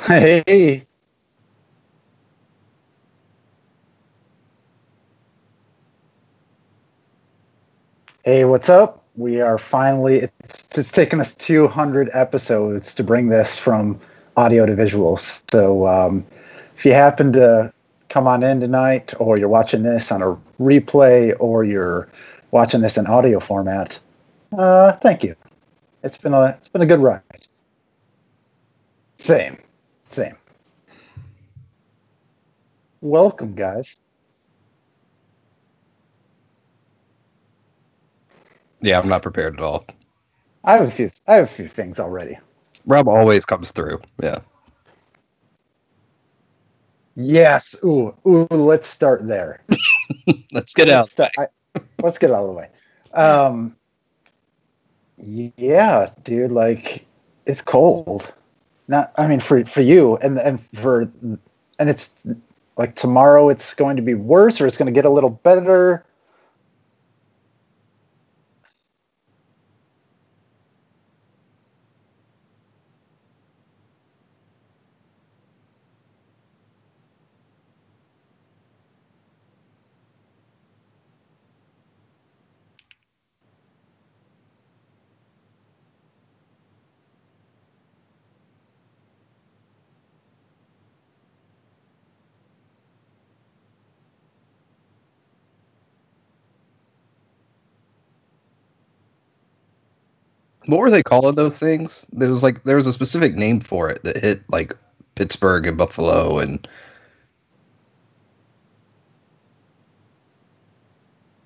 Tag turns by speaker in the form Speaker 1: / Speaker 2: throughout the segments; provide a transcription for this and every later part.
Speaker 1: Hey, hey, what's up? We are finally, it's taken us 200 episodes to bring this from audio to visuals. So, if you happen to come on in tonight, or you're watching this on a replay, or you're watching this in audio format, thank you. It's been a good ride. Same, same. Welcome, guys.
Speaker 2: Yeah, I'm not prepared at all.
Speaker 1: I have a few things already.
Speaker 2: Rob always comes through. Yeah.
Speaker 1: Yes. Ooh. Let's start there.
Speaker 2: Let's get
Speaker 1: Let's
Speaker 2: out.
Speaker 1: start. Let's get it out of the way. Um, yeah, dude, like it's cold. Not, I mean, for you and it's like tomorrow it's going to be worse or it's going to get a little better.
Speaker 2: What were they calling those things? There was a specific name for it that hit like Pittsburgh and Buffalo, and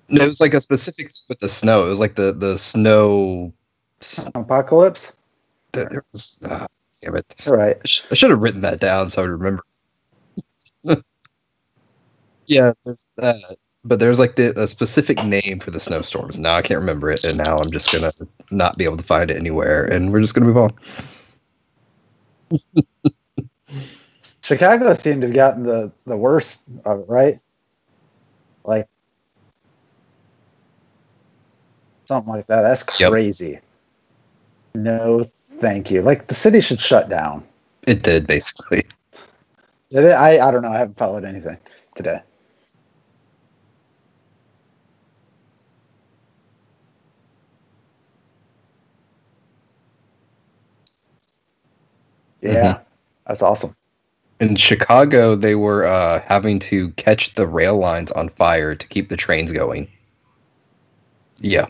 Speaker 2: no, it was like a specific thing with the snow. It was like the snow.
Speaker 1: Apocalypse.
Speaker 2: There was, damn it.
Speaker 1: All right.
Speaker 2: I should have written that down so I would remember. Yeah, there's that. But there's like a specific name for the snowstorms. Now I can't remember it, and now I'm just gonna not be able to find it anywhere, and we're just gonna move on.
Speaker 1: Chicago seemed to have gotten the worst of it, right? Like something like that. That's
Speaker 2: Yep,
Speaker 1: crazy. No, thank you. Like the city should shut down.
Speaker 2: it did basically.
Speaker 1: I don't know. I haven't followed anything today.
Speaker 2: Hmm.
Speaker 1: Yeah, that's awesome.
Speaker 2: In Chicago, they were having to catch the rail lines on fire to keep the trains going. Yeah.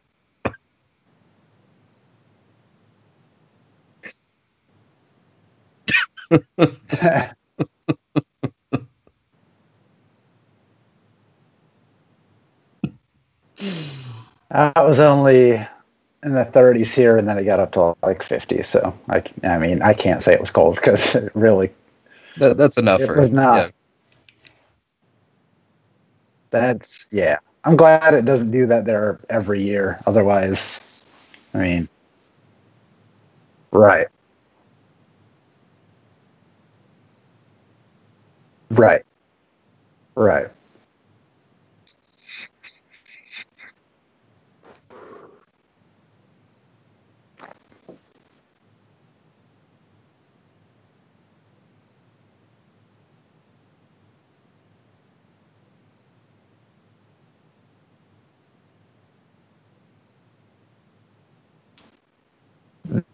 Speaker 1: I was only in the 30s here, and then it got up to like 50. So I mean, I can't say it was cold because it really,
Speaker 2: That's enough
Speaker 1: it
Speaker 2: for,
Speaker 1: was
Speaker 2: yeah.
Speaker 1: not. That's yeah. I'm glad it doesn't do that there every year. Otherwise, I mean, right, right, right.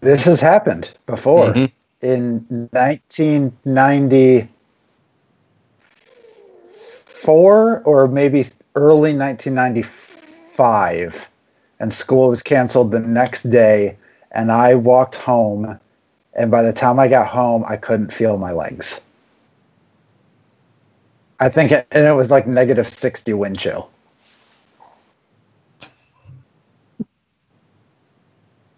Speaker 1: This has happened before
Speaker 2: Hmm.
Speaker 1: in 1994 or maybe early 1995, and school was canceled the next day, and I walked home, and by the time I got home, I couldn't feel my legs. And it was like negative 60 wind chill.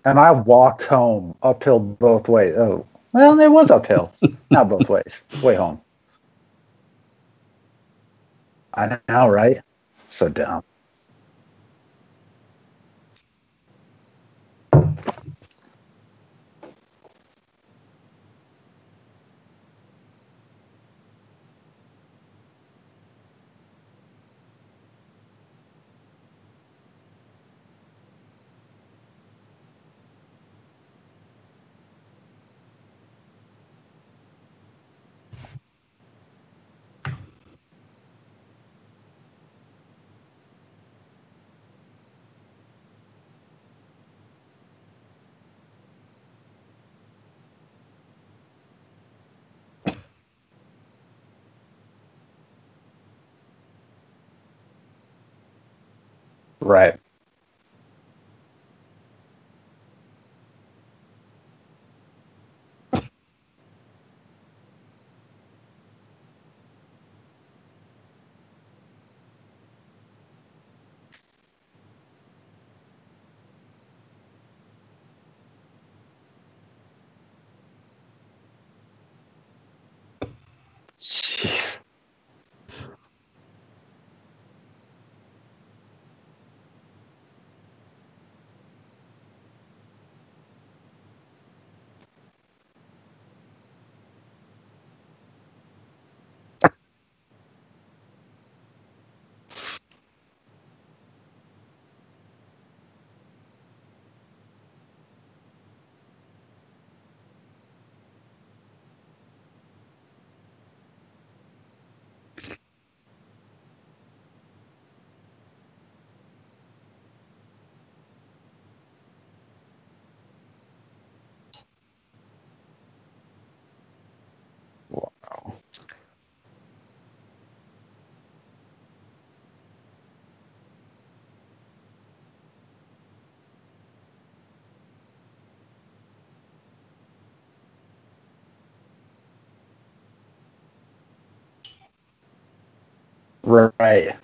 Speaker 1: And I walked home uphill both ways. Oh, well, it was uphill, not both ways. Way home. I know, right? So dumb. Right. Jeez. Wow. Right.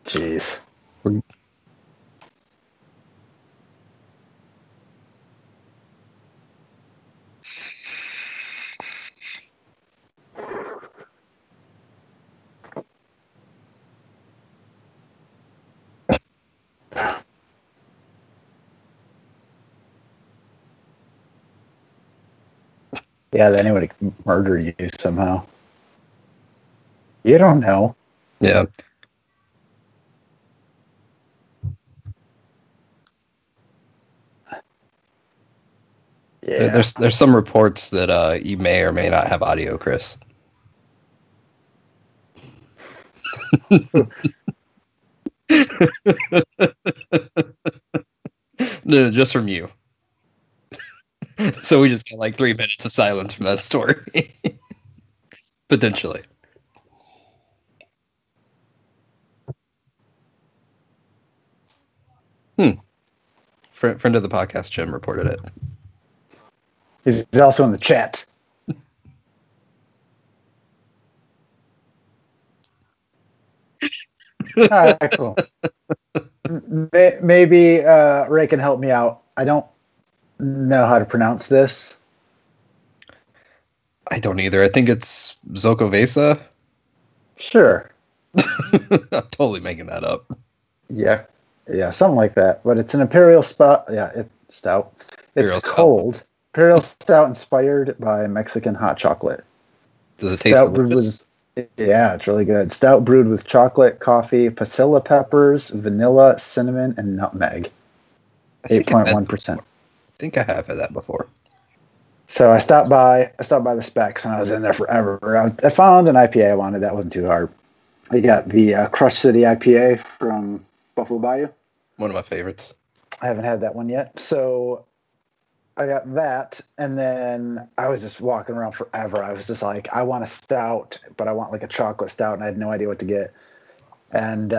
Speaker 1: Jeez. Yeah, that anybody could murder you somehow. You don't know.
Speaker 2: Yeah.
Speaker 1: Yeah.
Speaker 2: There's some reports that you may or may not have audio, Chris. No, just from you. So we just got like 3 minutes of silence from that story. Potentially. Hmm. Friend of the podcast, Jim, reported it.
Speaker 1: He's also in the chat. All right, cool. Maybe Ray can help me out. I don't know how to pronounce this.
Speaker 2: I don't either. I think it's Zokovesa.
Speaker 1: Sure.
Speaker 2: I'm totally making that up.
Speaker 1: Yeah. Yeah, something like that. But it's an imperial spot. Yeah, it's stout. It's
Speaker 2: Imperial Stout.
Speaker 1: cold. Imperial stout inspired by Mexican hot chocolate.
Speaker 2: Does it taste
Speaker 1: Stout brewed
Speaker 2: delicious?
Speaker 1: with, yeah, it's really good. Stout brewed with chocolate, coffee, pasilla peppers, vanilla, cinnamon, and nutmeg.
Speaker 2: I think I've had that
Speaker 1: 8.1%.
Speaker 2: before. I think I have had that before.
Speaker 1: So I stopped by. I stopped by the specs, and I was in there forever. I found an IPA I wanted. That wasn't too hard. We got the Crush City IPA from Buffalo Bayou.
Speaker 2: One of my favorites.
Speaker 1: I haven't had that one yet. So I got that, and then I was just walking around forever. I was just like, I want a stout, but I want like a chocolate stout, and I had no idea what to get. And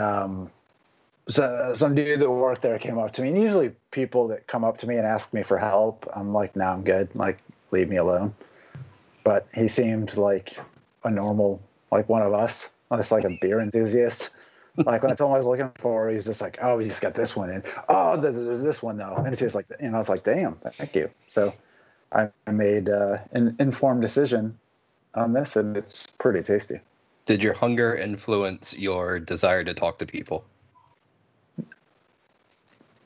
Speaker 1: so some dude that worked there came up to me, and usually people that come up to me and ask me for help, I'm like, no, I'm good. Like, leave me alone. But he seemed like a normal, like one of us, just like a beer enthusiast. Like when I told him I was looking for, he's just like, "Oh, we just got this one in. Oh, there's this one though." And it tastes like, I was like, "Damn, thank you." So I made an informed decision on this, and it's pretty tasty.
Speaker 2: Did your hunger influence your desire to talk to people?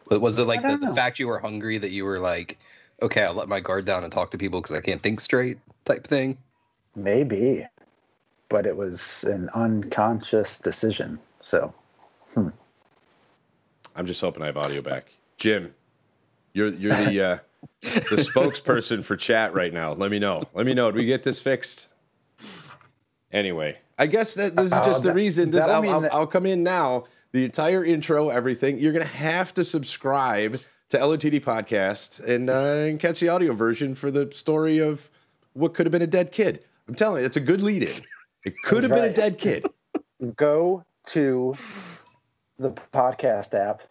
Speaker 2: Was it
Speaker 1: I
Speaker 2: like the,
Speaker 1: don't
Speaker 2: the
Speaker 1: know.
Speaker 2: fact you were hungry that you were like, okay, I'll let my guard down and talk to people because I can't think straight type thing?
Speaker 1: Maybe, but it was an unconscious decision. So
Speaker 3: I'm just hoping I have audio back. Jim, you're the spokesperson for chat right now. Let me know. Let me know. Do we get this fixed? Anyway, I guess that this is just the reason. I'll come in now. The entire intro, everything. You're gonna have to subscribe to LOTD podcast and catch the audio version for the story of what could have been a dead kid. I'm telling you, it's a good lead-in. It could have been a dead kid.
Speaker 1: Go to the podcast app,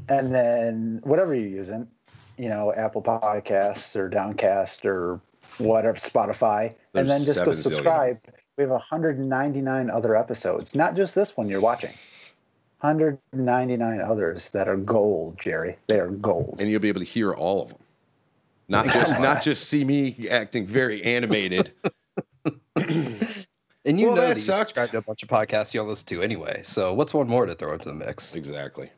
Speaker 1: and then whatever you're using, Apple Podcasts or Downcast or whatever, Spotify, and then just go subscribe. We have 199 other episodes, not just this one you're watching. 199 others that are gold, Jerry. They are gold.
Speaker 3: And you'll be able to hear all of them. Not just see me acting very animated.
Speaker 2: And you know that you subscribe to a bunch of podcasts you don't listen to anyway. So what's one more to throw into the mix?
Speaker 3: Exactly.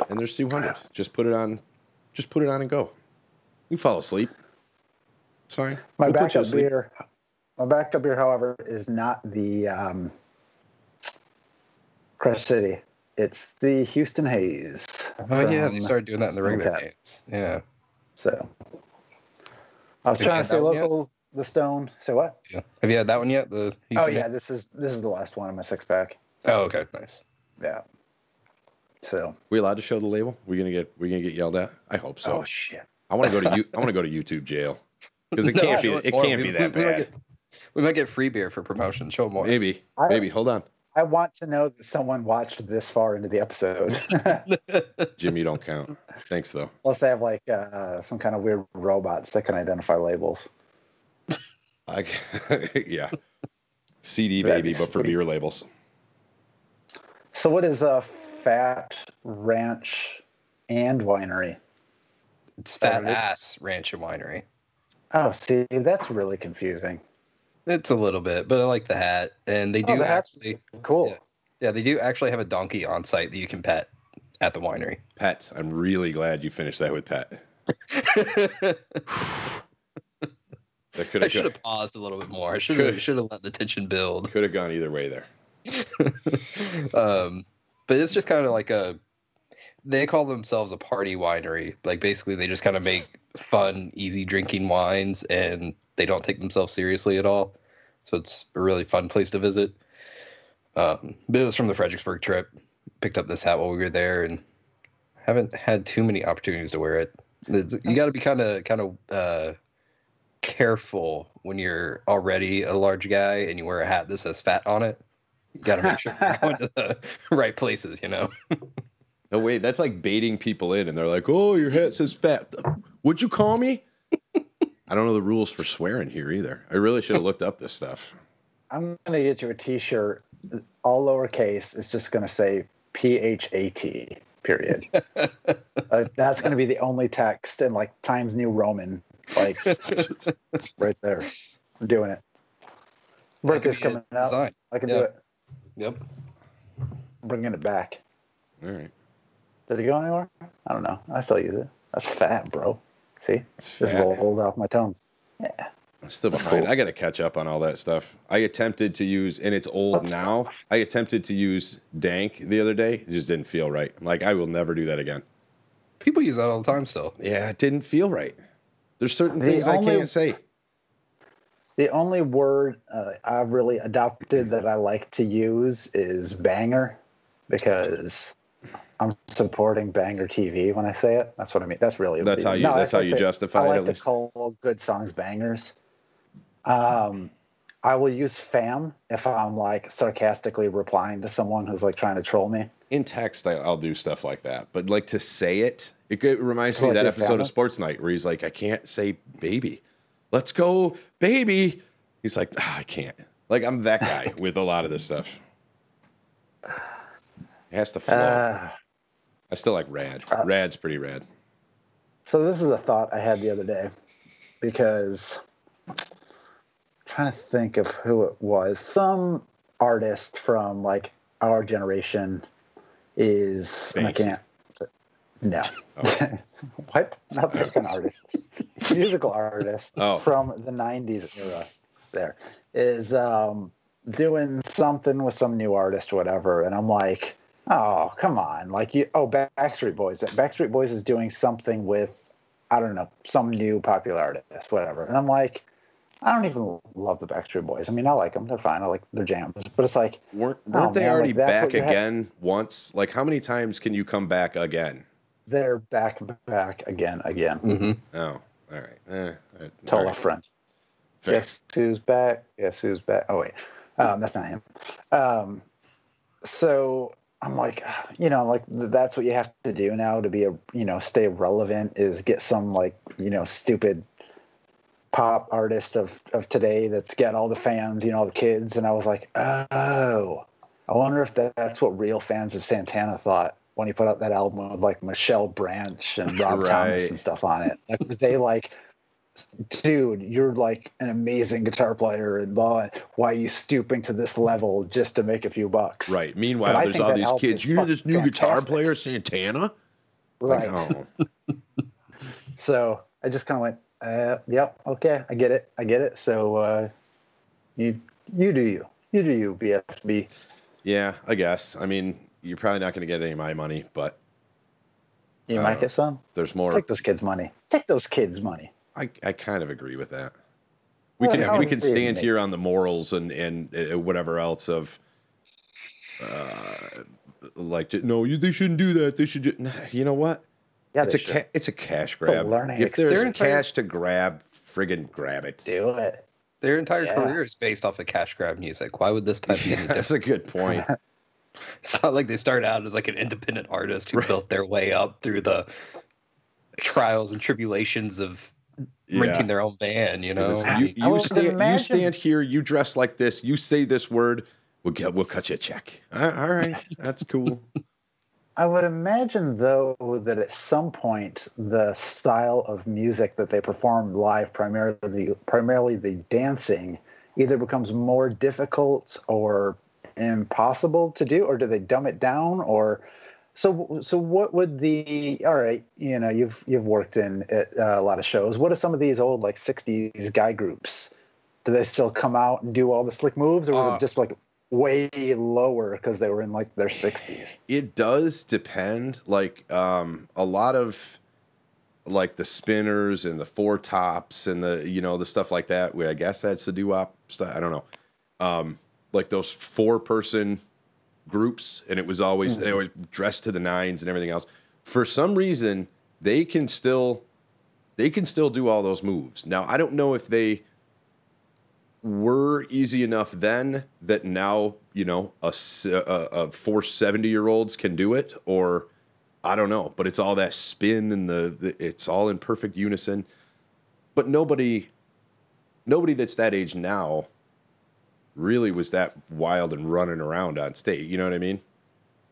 Speaker 3: And there's 200. Just put it on and go. You fall asleep. It's fine.
Speaker 1: My backup beer, however, is not the Crush City. It's the Houston Haze.
Speaker 2: Oh yeah, they started doing that in the regular games. Yeah.
Speaker 1: So I was trying to say local. The Stone. Say what?
Speaker 2: Yeah. Have you had that one yet? The Houston
Speaker 1: Haze? This is the last one in my 6-pack.
Speaker 2: Oh, okay, nice.
Speaker 1: Yeah. So
Speaker 3: we allowed to show the label? We're gonna get yelled at? I hope so.
Speaker 1: Oh shit!
Speaker 3: I want to go to YouTube jail because it can't be that bad.
Speaker 2: We might get free beer for promotion. Show more.
Speaker 3: Maybe. Hold on.
Speaker 1: I want to know that someone watched this far into the episode.
Speaker 3: Jim, you don't count. Thanks though.
Speaker 1: Unless they have like some kind of weird robots that can identify labels.
Speaker 3: Yeah. CD baby, but for beer labels.
Speaker 1: So what is a Fat Ranch and Winery?
Speaker 2: It's Fat Ass Ranch and Winery.
Speaker 1: Oh, see, that's really confusing.
Speaker 2: It's a little bit, but I like the hat, and they do actually
Speaker 1: cool.
Speaker 2: Yeah, they do actually have a donkey on site that you can pet at the winery.
Speaker 3: Pet. I'm really glad you finished that with pet.
Speaker 2: I should have paused a little bit more. I should have let the tension build.
Speaker 3: Could have gone either way there.
Speaker 2: But it's just kind of like they call themselves a party winery. Like basically they just kind of make fun, easy drinking wines, and they don't take themselves seriously at all. So it's a really fun place to visit. But it was from the Fredericksburg trip. Picked up this hat while we were there, and haven't had too many opportunities to wear it. You got to be kind of careful when you're already a large guy and you wear a hat that says fat on it. You got to make sure you're going to the right places, No,
Speaker 3: wait, that's like baiting people in, and they're like, "Oh, your hat says fat. What'd you call me?" I don't know the rules for swearing here either. I really should have looked up this stuff.
Speaker 1: I'm going to get you a T-shirt, all lowercase. It's just going to say PHAT, period. That's going to be the only text in like Times New Roman, like right there. I'm doing it. Birthday's coming out. Design. I can do it.
Speaker 2: Yep.
Speaker 1: I'm bringing it back.
Speaker 3: All right.
Speaker 1: Did it go anywhere? I don't know. I still use it. That's fat, bro. See?
Speaker 3: It's fat.
Speaker 1: Rolled off my tongue. Yeah.
Speaker 3: I'm still behind. Cool. I got to catch up on all that stuff. I attempted to use, and it's old now. I attempted to use Dank the other day. It just didn't feel right. I'm like, I will never do that again.
Speaker 2: People use that all the time still.
Speaker 3: Yeah, it didn't feel right. There's certain things I can't say.
Speaker 1: The only word I've really adopted that I like to use is banger, because I'm supporting Banger TV when I say it. That's what I mean. That's really
Speaker 3: that's how you justify it.
Speaker 1: I like to call good songs bangers. I will use fam if I'm like sarcastically replying to someone who's like trying to troll me.
Speaker 3: In text, I'll do stuff like that, but like to say it reminds me of that episode of Sports Night where he's like, I can't say baby. Let's go, baby. He's like, I can't. Like, I'm that guy with a lot of this stuff. It has to flow. I still like rad. Rad's pretty rad.
Speaker 1: So this is a thought I had the other day, because I'm trying to think of who it was. Some artist from like our generation is, and I can't. No. Oh. What? Not that kind of artist. Musical artist from the 90s era there is doing something with some new artist or whatever. And I'm like, oh, come on. Like, Backstreet Boys. Backstreet Boys is doing something with, I don't know, some new popular artist, whatever. And I'm like, I don't even love the Backstreet Boys. I mean, I like them. They're fine. I like their jams. But it's like,
Speaker 3: weren't they already back again once? Like, how many times can you come back again?
Speaker 1: They're back again.
Speaker 2: Mm-hmm.
Speaker 3: Oh, all right.
Speaker 1: Tell a friend.
Speaker 3: Fair.
Speaker 1: Guess who's back? Guess who's back? Oh wait, that's not him. So I'm like, like that's what you have to do now to be stay relevant is get some like stupid pop artist of today that's got all the fans, all the kids. And I was like, oh, I wonder if that's what real fans of Santana thought when he put out that album with like Michelle Branch and Rob Thomas and stuff on it. Like, was they like, dude, you're like an amazing guitar player and blah, why are you stooping to this level just to make a few bucks?
Speaker 3: Right. Meanwhile, there's all these kids. You hear this new guitar player, Santana?
Speaker 1: Right.
Speaker 3: Like, oh.
Speaker 1: So I just kind of went, yep, okay, I get it. So you do you, BSB.
Speaker 3: Yeah, I guess. I mean, you're probably not going to get any of my money, but
Speaker 1: you might get some.
Speaker 3: There's more.
Speaker 1: Take those kids' money. Take those kids' money.
Speaker 3: I kind of agree with that. We can stand here on the morals and whatever else of like no, they shouldn't do that. They should. You know what?
Speaker 1: Yeah,
Speaker 3: it's a cash grab. If there's cash to grab, friggin' grab it.
Speaker 1: Do it.
Speaker 2: Their entire career is based off of cash grab music. Why would this type be any different?
Speaker 3: That's a good point.
Speaker 2: It's not like they started out as like an independent artist who built their way up through the trials and tribulations of renting their own band,
Speaker 3: You stand here, you dress like this, you say this word, we'll cut you a check. All right, that's cool.
Speaker 1: I would imagine, though, that at some point the style of music that they perform live, primarily the dancing, either becomes more difficult or impossible to do, or do they dumb it down? Or so what would all right? You've worked in a lot of shows. What are some of these old like '60s guy groups? Do they still come out and do all the slick moves, or was it just like way lower because they were in like their 60s?
Speaker 3: It does depend. Like a lot of like the spinners and the four tops and the the stuff like that. I guess that's the doo-wop stuff. I don't know. Like those 4-person groups, and it was always they always dressed to the nines and everything else. For some reason, they can still do all those moves. Now I don't know if they were easy enough then that now a 470-year-olds can do it, or I don't know, but it's all that spin and it's all in perfect unison. But nobody that's that age now really was that wild and running around on stage. You know what I mean?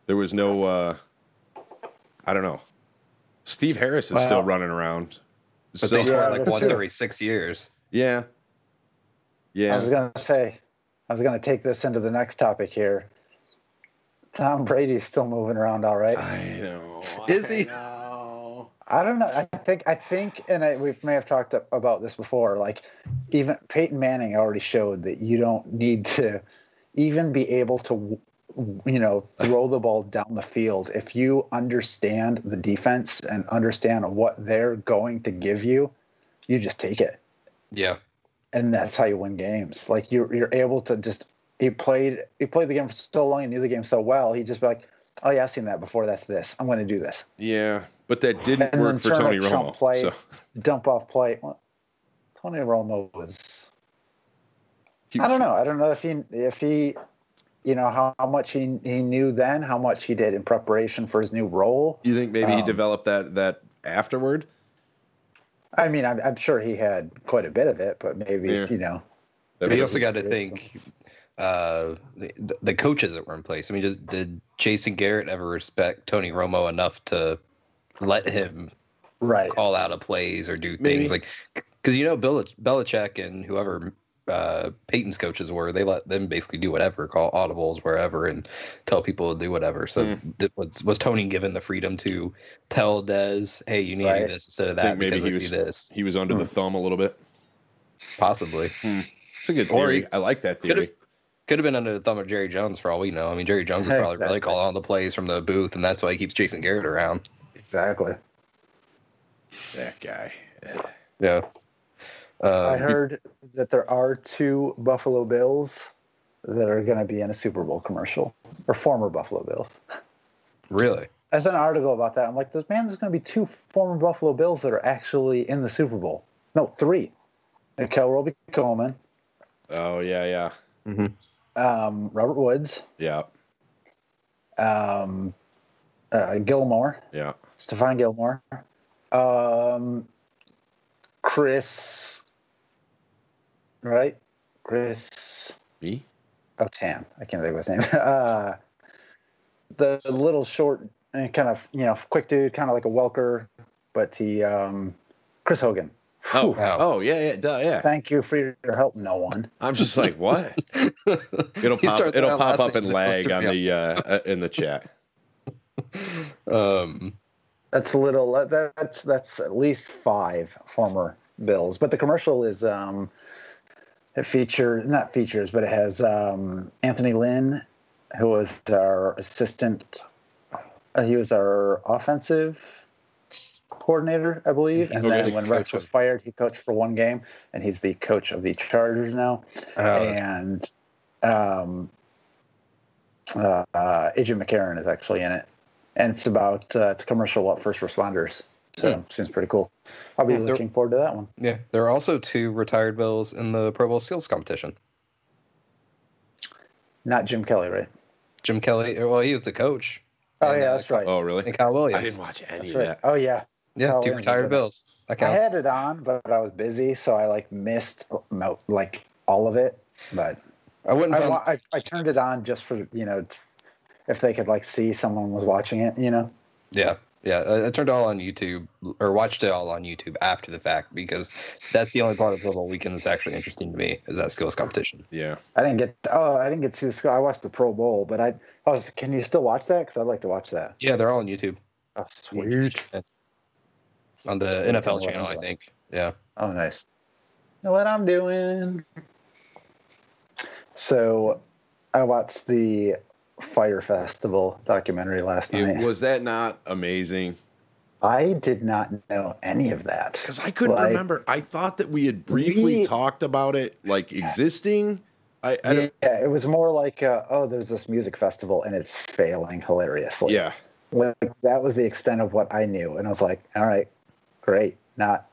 Speaker 3: There was no I don't know. Steve Harris is still running around.
Speaker 2: But they tour like once every 6 years.
Speaker 3: Yeah. Yeah.
Speaker 1: I was gonna take this into the next topic here. Tom Brady's still moving around all right.
Speaker 3: I know.
Speaker 2: Is he?
Speaker 1: I don't know. I think, and we may have talked about this before. Like, even Peyton Manning already showed that you don't need to even be able to, throw the ball down the field. If you understand the defense and understand what they're going to give you, you just take it.
Speaker 2: Yeah.
Speaker 1: And that's how you win games. Like you're able to just. He played the game for so long and knew the game so well. He'd just be like, "Oh yeah, I've seen that before. That's this. I'm going to do this."
Speaker 3: Yeah, but that didn't work for Tony Romo.
Speaker 1: Dump off play. Well, Tony Romo was. I don't know. I don't know if he, how much he knew then, how much he did in preparation for his new role.
Speaker 3: You think maybe he developed that afterward?
Speaker 1: I mean, I'm sure he had quite a bit of it, but maybe
Speaker 2: But you also got to think the coaches that were in place. I mean, did Jason Garrett ever respect Tony Romo enough to let him call out of plays or do things like? Because Belichick and whoever Peyton's coaches were, they let them basically do whatever, call audibles wherever, and tell people to do whatever. So was Tony given the freedom to tell Dez, "Hey, you need to do this instead of that"?
Speaker 3: Maybe he was under the thumb a little bit.
Speaker 2: Possibly.
Speaker 3: It's a good theory. I like that theory.
Speaker 2: Could have been under the thumb of Jerry Jones for all we know. I mean, Jerry Jones would probably really call all the plays from the booth, and that's why he keeps Jason Garrett around.
Speaker 1: Exactly.
Speaker 3: That guy.
Speaker 2: Yeah.
Speaker 1: I heard that there are 2 Buffalo Bills that are going to be in a Super Bowl commercial, or former Buffalo Bills.
Speaker 2: Really?
Speaker 1: There's an article about that. I'm like, there's going to be 2 former Buffalo Bills that are actually in the Super Bowl. No, 3. Kel Roby Coleman,
Speaker 3: Oh yeah.
Speaker 1: Robert Woods,
Speaker 3: Yeah.
Speaker 1: um, Gilmore,
Speaker 3: Yeah.
Speaker 1: Stefan Gilmore, Chris, right? Chris
Speaker 3: Me?
Speaker 1: Tan. I can't think of his name. The little short, kind of quick dude, kind of like a Welker, but he Chris Hogan.
Speaker 3: Oh.
Speaker 1: Whew.
Speaker 3: Oh yeah. Duh, yeah.
Speaker 1: Thank you for your help, no one.
Speaker 3: I'm just like, what? It'll
Speaker 2: He
Speaker 3: pop.
Speaker 2: starts
Speaker 3: It'll
Speaker 2: with
Speaker 3: pop
Speaker 2: that
Speaker 3: up
Speaker 2: last
Speaker 3: and
Speaker 2: name, so it
Speaker 3: lag
Speaker 2: threw
Speaker 3: on
Speaker 2: me
Speaker 3: the in the chat.
Speaker 1: That's a little. That's at least 5 former Bills, but the commercial is it features not features, but it has Anthony Lynn, who was our assistant. He was our offensive coordinator, I believe. And
Speaker 2: He's
Speaker 1: then
Speaker 2: the
Speaker 1: when Rex
Speaker 2: coach
Speaker 1: was
Speaker 2: of-
Speaker 1: fired, he coached for 1 game, and he's the coach of the Chargers now. And Agent McCarron is actually in it, and it's about it's a commercial about first responders. So seems pretty cool. I'll be looking forward to that one.
Speaker 2: Yeah, there are also 2 retired Bills in the Pro Bowl skills competition.
Speaker 1: Not Jim Kelly, right?
Speaker 2: Jim Kelly, well, he was the coach.
Speaker 1: Oh
Speaker 2: And,
Speaker 1: yeah, that's right.
Speaker 3: Oh really?
Speaker 2: And Kyle Williams.
Speaker 3: I didn't watch any
Speaker 1: That's
Speaker 3: of
Speaker 1: right.
Speaker 3: that.
Speaker 1: Oh yeah.
Speaker 2: Yeah,
Speaker 1: Kyle
Speaker 2: 2
Speaker 1: Williams
Speaker 2: retired
Speaker 1: was in it.
Speaker 2: Bills. That
Speaker 1: I
Speaker 2: counts.
Speaker 1: had it on, but I was busy, so I missed like all of it. But
Speaker 2: I wouldn't.
Speaker 1: I turned it on just for if they could see someone was watching it.
Speaker 2: Yeah. I turned it all on YouTube, or watched it all on YouTube after the fact, because that's the only part of Pro Bowl weekend that's actually interesting to me, is that skills competition.
Speaker 3: Yeah.
Speaker 1: I didn't get to see the score. I watched the Pro Bowl, but I was. Can you still watch that? Because I'd like to watch that.
Speaker 2: Yeah, they're all on YouTube.
Speaker 1: Oh, sweet.
Speaker 2: On the NFL channel, I think. Yeah.
Speaker 1: Oh, nice. Know what I'm doing? So, I watched the Fire Festival documentary last night.
Speaker 3: Was that not amazing?
Speaker 1: I did not know any of that.
Speaker 3: Because I couldn't remember. I thought that we had briefly talked about it, existing.
Speaker 1: Yeah, it was more like, there's this music festival and it's failing hilariously.
Speaker 3: Yeah.
Speaker 1: That was the extent of what I knew. And I was like, all right, great. Not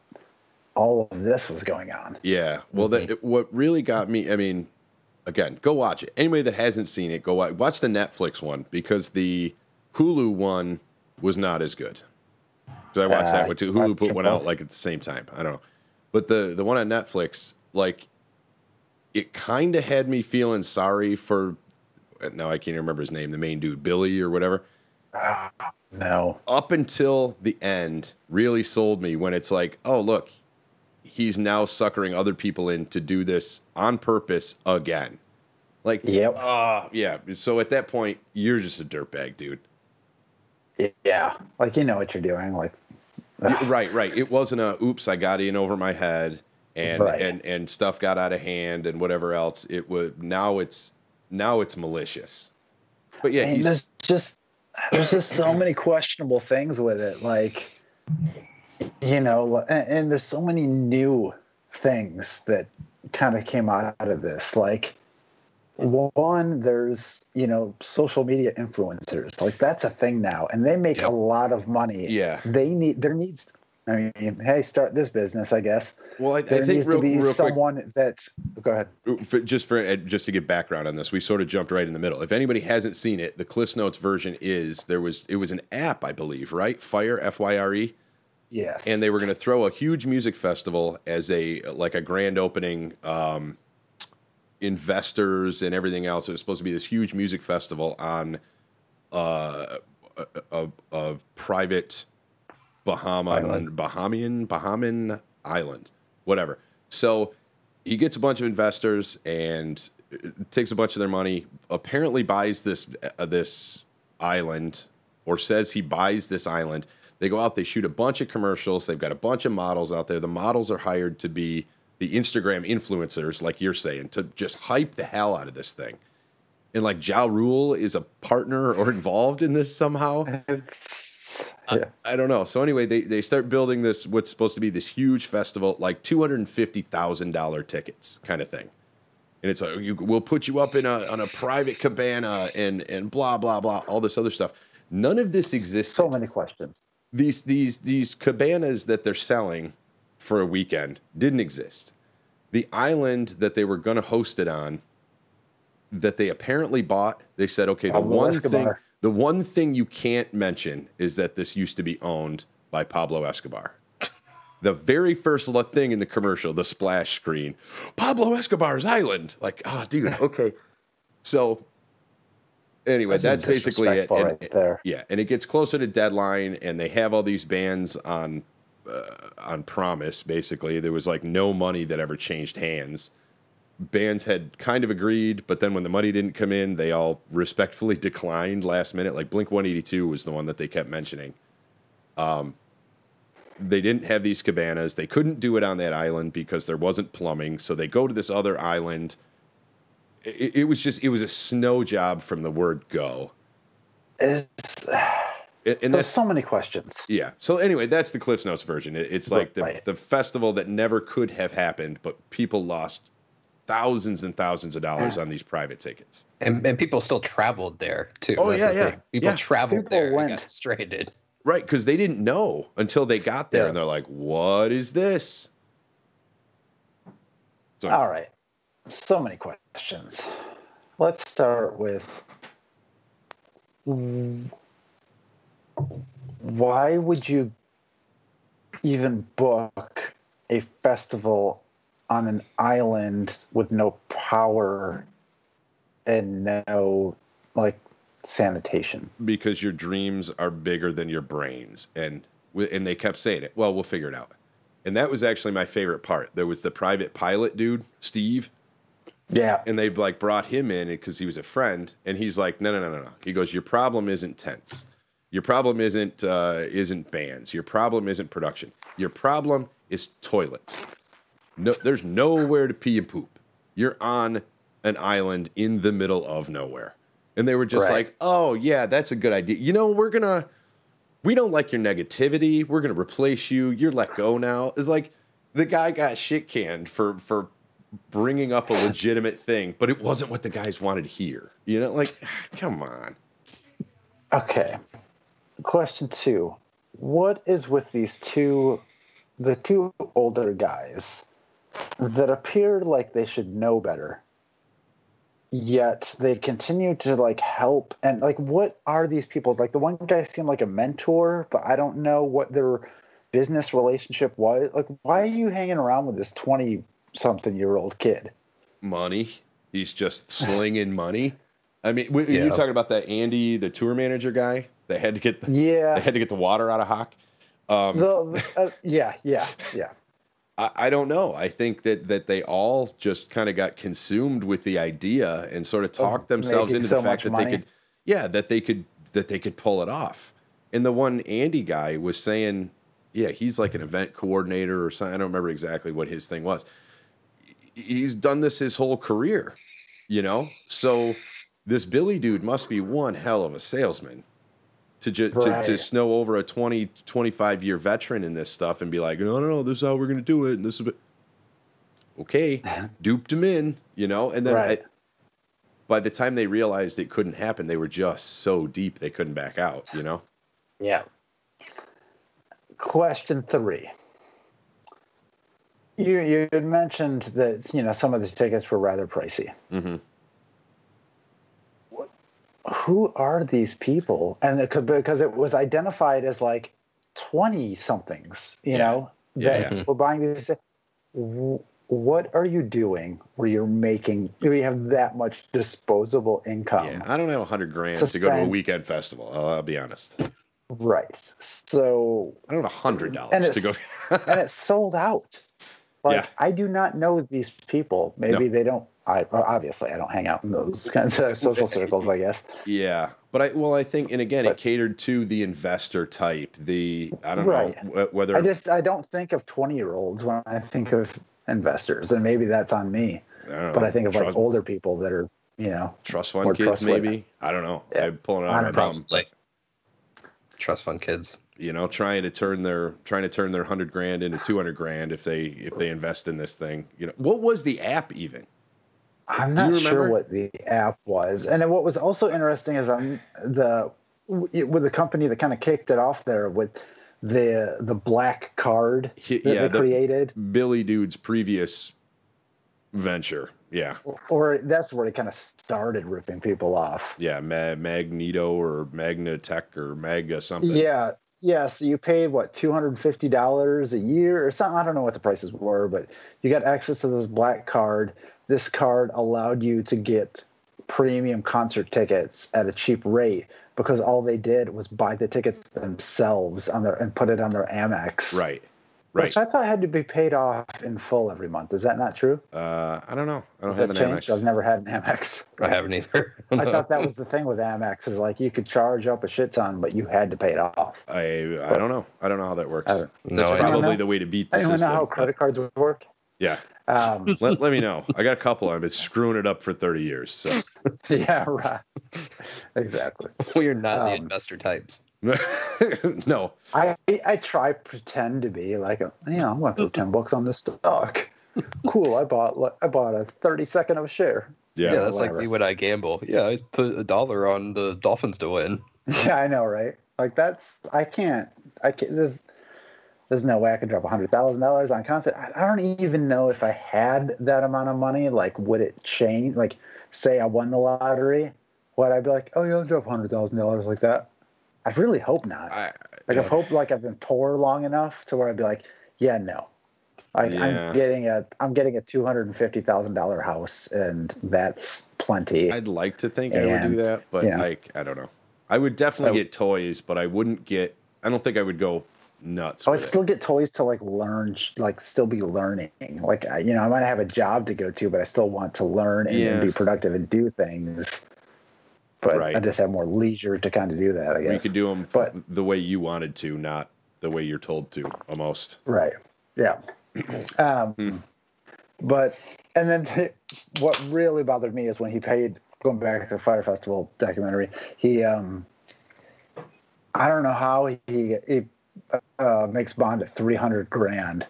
Speaker 1: all of this was going on.
Speaker 3: Yeah. Well, what really got me, I mean, again, go watch it. Anybody that hasn't seen it, go watch the Netflix one, because the Hulu one was not as good. So I watched that one too. Hulu put one out at the same time. I don't know. But the one on Netflix, it kind of had me feeling sorry for, now I can't remember his name, the main dude, Billy or whatever.
Speaker 1: No.
Speaker 3: Up until the end, really sold me when it's like, oh, look, he's now suckering other people in to do this on purpose again.
Speaker 1: Yep.
Speaker 3: Yeah. So at that point, you're just a dirtbag, dude.
Speaker 1: Yeah. What you're doing.
Speaker 3: Right. It wasn't a, oops, I got in over my head and stuff got out of hand and whatever else. It was, now it's malicious. But yeah,
Speaker 1: and there's just so many questionable things with it. And there's so many new things that kind of came out of this. One, there's, social media influencers. That's a thing now, and they make a lot of money.
Speaker 3: Yeah.
Speaker 1: Start this business, I guess.
Speaker 3: Well, I
Speaker 1: there
Speaker 3: think
Speaker 1: needs to be someone that's, go ahead.
Speaker 3: Just to get background on this, we sort of jumped right in the middle. If anybody hasn't seen it, the Cliff Notes version is, it was an app, I believe, right? Fire, Fyre.
Speaker 1: Yes.
Speaker 3: And they were going to throw a huge music festival as a grand opening, investors and everything else. It was supposed to be this huge music festival on a private Bahamian island, whatever. So he gets a bunch of investors and takes a bunch of their money, apparently buys this island, or says he buys this island. They go out, they shoot a bunch of commercials. They've got a bunch of models out there. The models are hired to be the Instagram influencers, like you're saying, to just hype the hell out of this thing. And Ja Rule is a partner or involved in this somehow. I don't know. So anyway, they start building this, what's supposed to be this huge festival, $250,000 tickets kind of thing. And it's we'll put you up on a private cabana and blah, blah, blah, all this other stuff. None of this exists.
Speaker 1: So many questions.
Speaker 3: These cabanas that they're selling for a weekend didn't exist. The island that they were going to host it on, that they apparently bought, they said, okay, the one thing you can't mention is that this used to be owned by Pablo Escobar. The very first thing in the commercial, the splash screen, Pablo Escobar's island. Like, oh, dude, okay. So anyway, that's basically it. And,
Speaker 1: right there.
Speaker 3: Yeah, and it gets closer to deadline, and they have all these bans on promise. Basically, there was like no money that ever changed hands. Bands had kind of agreed, but then when the money didn't come in, they all respectfully declined last minute. Like Blink 182 was the one that they kept mentioning. They didn't have these cabanas. They couldn't do it on that island because there wasn't plumbing. So they go to this other island. It was a snow job from the word go.
Speaker 1: There's so many questions.
Speaker 3: Yeah. So anyway, that's the Cliff's Notes version. It's like the festival that never could have happened, but people lost thousands and thousands of dollars on these private tickets.
Speaker 2: And people still traveled there too.
Speaker 3: Oh, yeah.
Speaker 2: People traveled there and got stranded.
Speaker 3: Right, because they didn't know until they got there, and they're like, what is this? So,
Speaker 1: all right. So many questions. Let's start with, why would you even book a festival on an island with no power and no, like, sanitation?
Speaker 3: Because your dreams are bigger than your brains, and they kept saying it. Well, we'll figure it out. And that was actually my favorite part. There was the private pilot dude, Steve.
Speaker 1: Yeah.
Speaker 3: And they like brought him in because he was a friend, and he's like, no. He goes, your problem isn't tents. Your problem isn't bands. Your problem isn't production. Your problem is toilets. No, there's nowhere to pee and poop. You're on an island in the middle of nowhere. And they were just like, oh, yeah, that's a good idea. You know, we don't like your negativity. We're going to replace you. You're let go now. It's like the guy got shit canned for bringing up a legitimate thing, but it wasn't what the guys wanted to hear. You know, like, come on.
Speaker 1: Okay. Question 2. What is with the two older guys that appear like they should know better? Yet they continue to like help, and like, what are these people? Like, the one guy seemed like a mentor, but I don't know what their business relationship was. Like, why are you hanging around with this 20-something-year-old kid?
Speaker 3: Money. He's just slinging money. I mean, you're talking about that Andy, the tour manager guy that had to get the water out of Hawk.
Speaker 1: Yeah.
Speaker 3: I don't know. I think that they all just kind of got consumed with the idea and sort of talked themselves into the fact that they could pull it off. And the one Andy guy was saying, he's like an event coordinator or something. I don't remember exactly what his thing was. He's done this his whole career, you know? So this Billy dude must be one hell of a salesman. To snow over a 25-year veteran in this stuff and be like, no, this is how we're going to do it. And this is okay, duped him in, you know? And then by the time they realized it couldn't happen, they were just so deep they couldn't back out, you know?
Speaker 1: Yeah. Question 3. You had mentioned that, you know, some of the tickets were rather pricey.
Speaker 3: Mm-hmm.
Speaker 1: Who are these people? And because it was identified as like 20-somethings, you know, that were buying these. What are you doing where you have that much disposable income?
Speaker 3: Yeah, I don't have $100,000 to go to a weekend festival. I'll be honest.
Speaker 1: Right. So
Speaker 3: I don't have $100 to go.
Speaker 1: And it's sold out. Like, I do not know these people. Maybe they don't. Obviously, I don't hang out in those kinds of social circles, I guess.
Speaker 3: Yeah, but I think, and again, it catered to the investor type. I don't know whether
Speaker 1: I don't think of 20-year-olds when I think of investors, and maybe that's on me. But I think of like older people that are, you know,
Speaker 3: trust fund kids, maybe. I don't know. I'm pulling it out of my bum.
Speaker 2: Like trust fund kids,
Speaker 3: you know, trying to turn their $100,000 into $200,000 if they invest in this thing. You know, what was the app even?
Speaker 1: I'm not sure what the app was. And what was also interesting is with the company that kind of kicked it off there with the black card that they created.
Speaker 3: Billy Dude's previous venture. Yeah.
Speaker 1: Or that's where it kind of started ripping people off.
Speaker 3: Yeah, Magneto or Magnatech or Magga something.
Speaker 1: Yeah. Yeah, so you paid what, $250 a year or something? I don't know what the prices were, but you got access to this black card. This card allowed you to get premium concert tickets at a cheap rate because all they did was buy the tickets themselves and put it on their Amex.
Speaker 3: Right.
Speaker 1: Which I thought had to be paid off in full every month. Is that not true?
Speaker 3: I don't know. I don't
Speaker 1: Has
Speaker 3: have
Speaker 1: that
Speaker 3: an
Speaker 1: changed?
Speaker 3: Amex.
Speaker 1: I've never had an Amex.
Speaker 2: I haven't either.
Speaker 1: I thought that was the thing with Amex is like you could charge up a shit ton, but you had to pay it off.
Speaker 3: I don't know. I don't know how that works. That's
Speaker 2: I
Speaker 3: probably the way to beat the
Speaker 1: I don't
Speaker 3: system.
Speaker 1: know how credit cards work.
Speaker 3: Yeah. Let me know. I got a couple. I've been screwing it up for 30 years. So.
Speaker 1: Yeah, right. Exactly.
Speaker 2: We are not the investor types.
Speaker 3: No.
Speaker 1: I try pretend to be like, I'm going to throw $10 on this stock. Cool. I bought a 32nd of a share.
Speaker 3: Yeah,
Speaker 2: that's whatever. Like me when I gamble. Yeah, I put $1 on the Dolphins to win.
Speaker 1: Yeah, I know, right? Like I can't. There's no way I could drop $100,000 on concert. I don't even know if I had that amount of money. Like, would it change? Like, say I won the lottery, would I be like, oh yeah, I'll drop $100,000 like that? I really hope not. I've hoped like I've been poor long enough to where I'd be like, yeah, no. I'm getting a $250,000 house, and that's plenty.
Speaker 3: I'd like to think I would do that, but I don't know. I would definitely get toys, but I don't think I would go nuts.
Speaker 1: I would still get toys to like learn, like still be learning. Like I might have a job to go to, but I still want to learn and be productive and do things. But I just have more leisure to kind of do that, I guess.
Speaker 3: You could do them the way you wanted to, not the way you're told to, almost.
Speaker 1: Right. Yeah. But, and then what really bothered me is when he paid, going back to the Fire Festival documentary, he, I don't know how he makes bond at $300,000.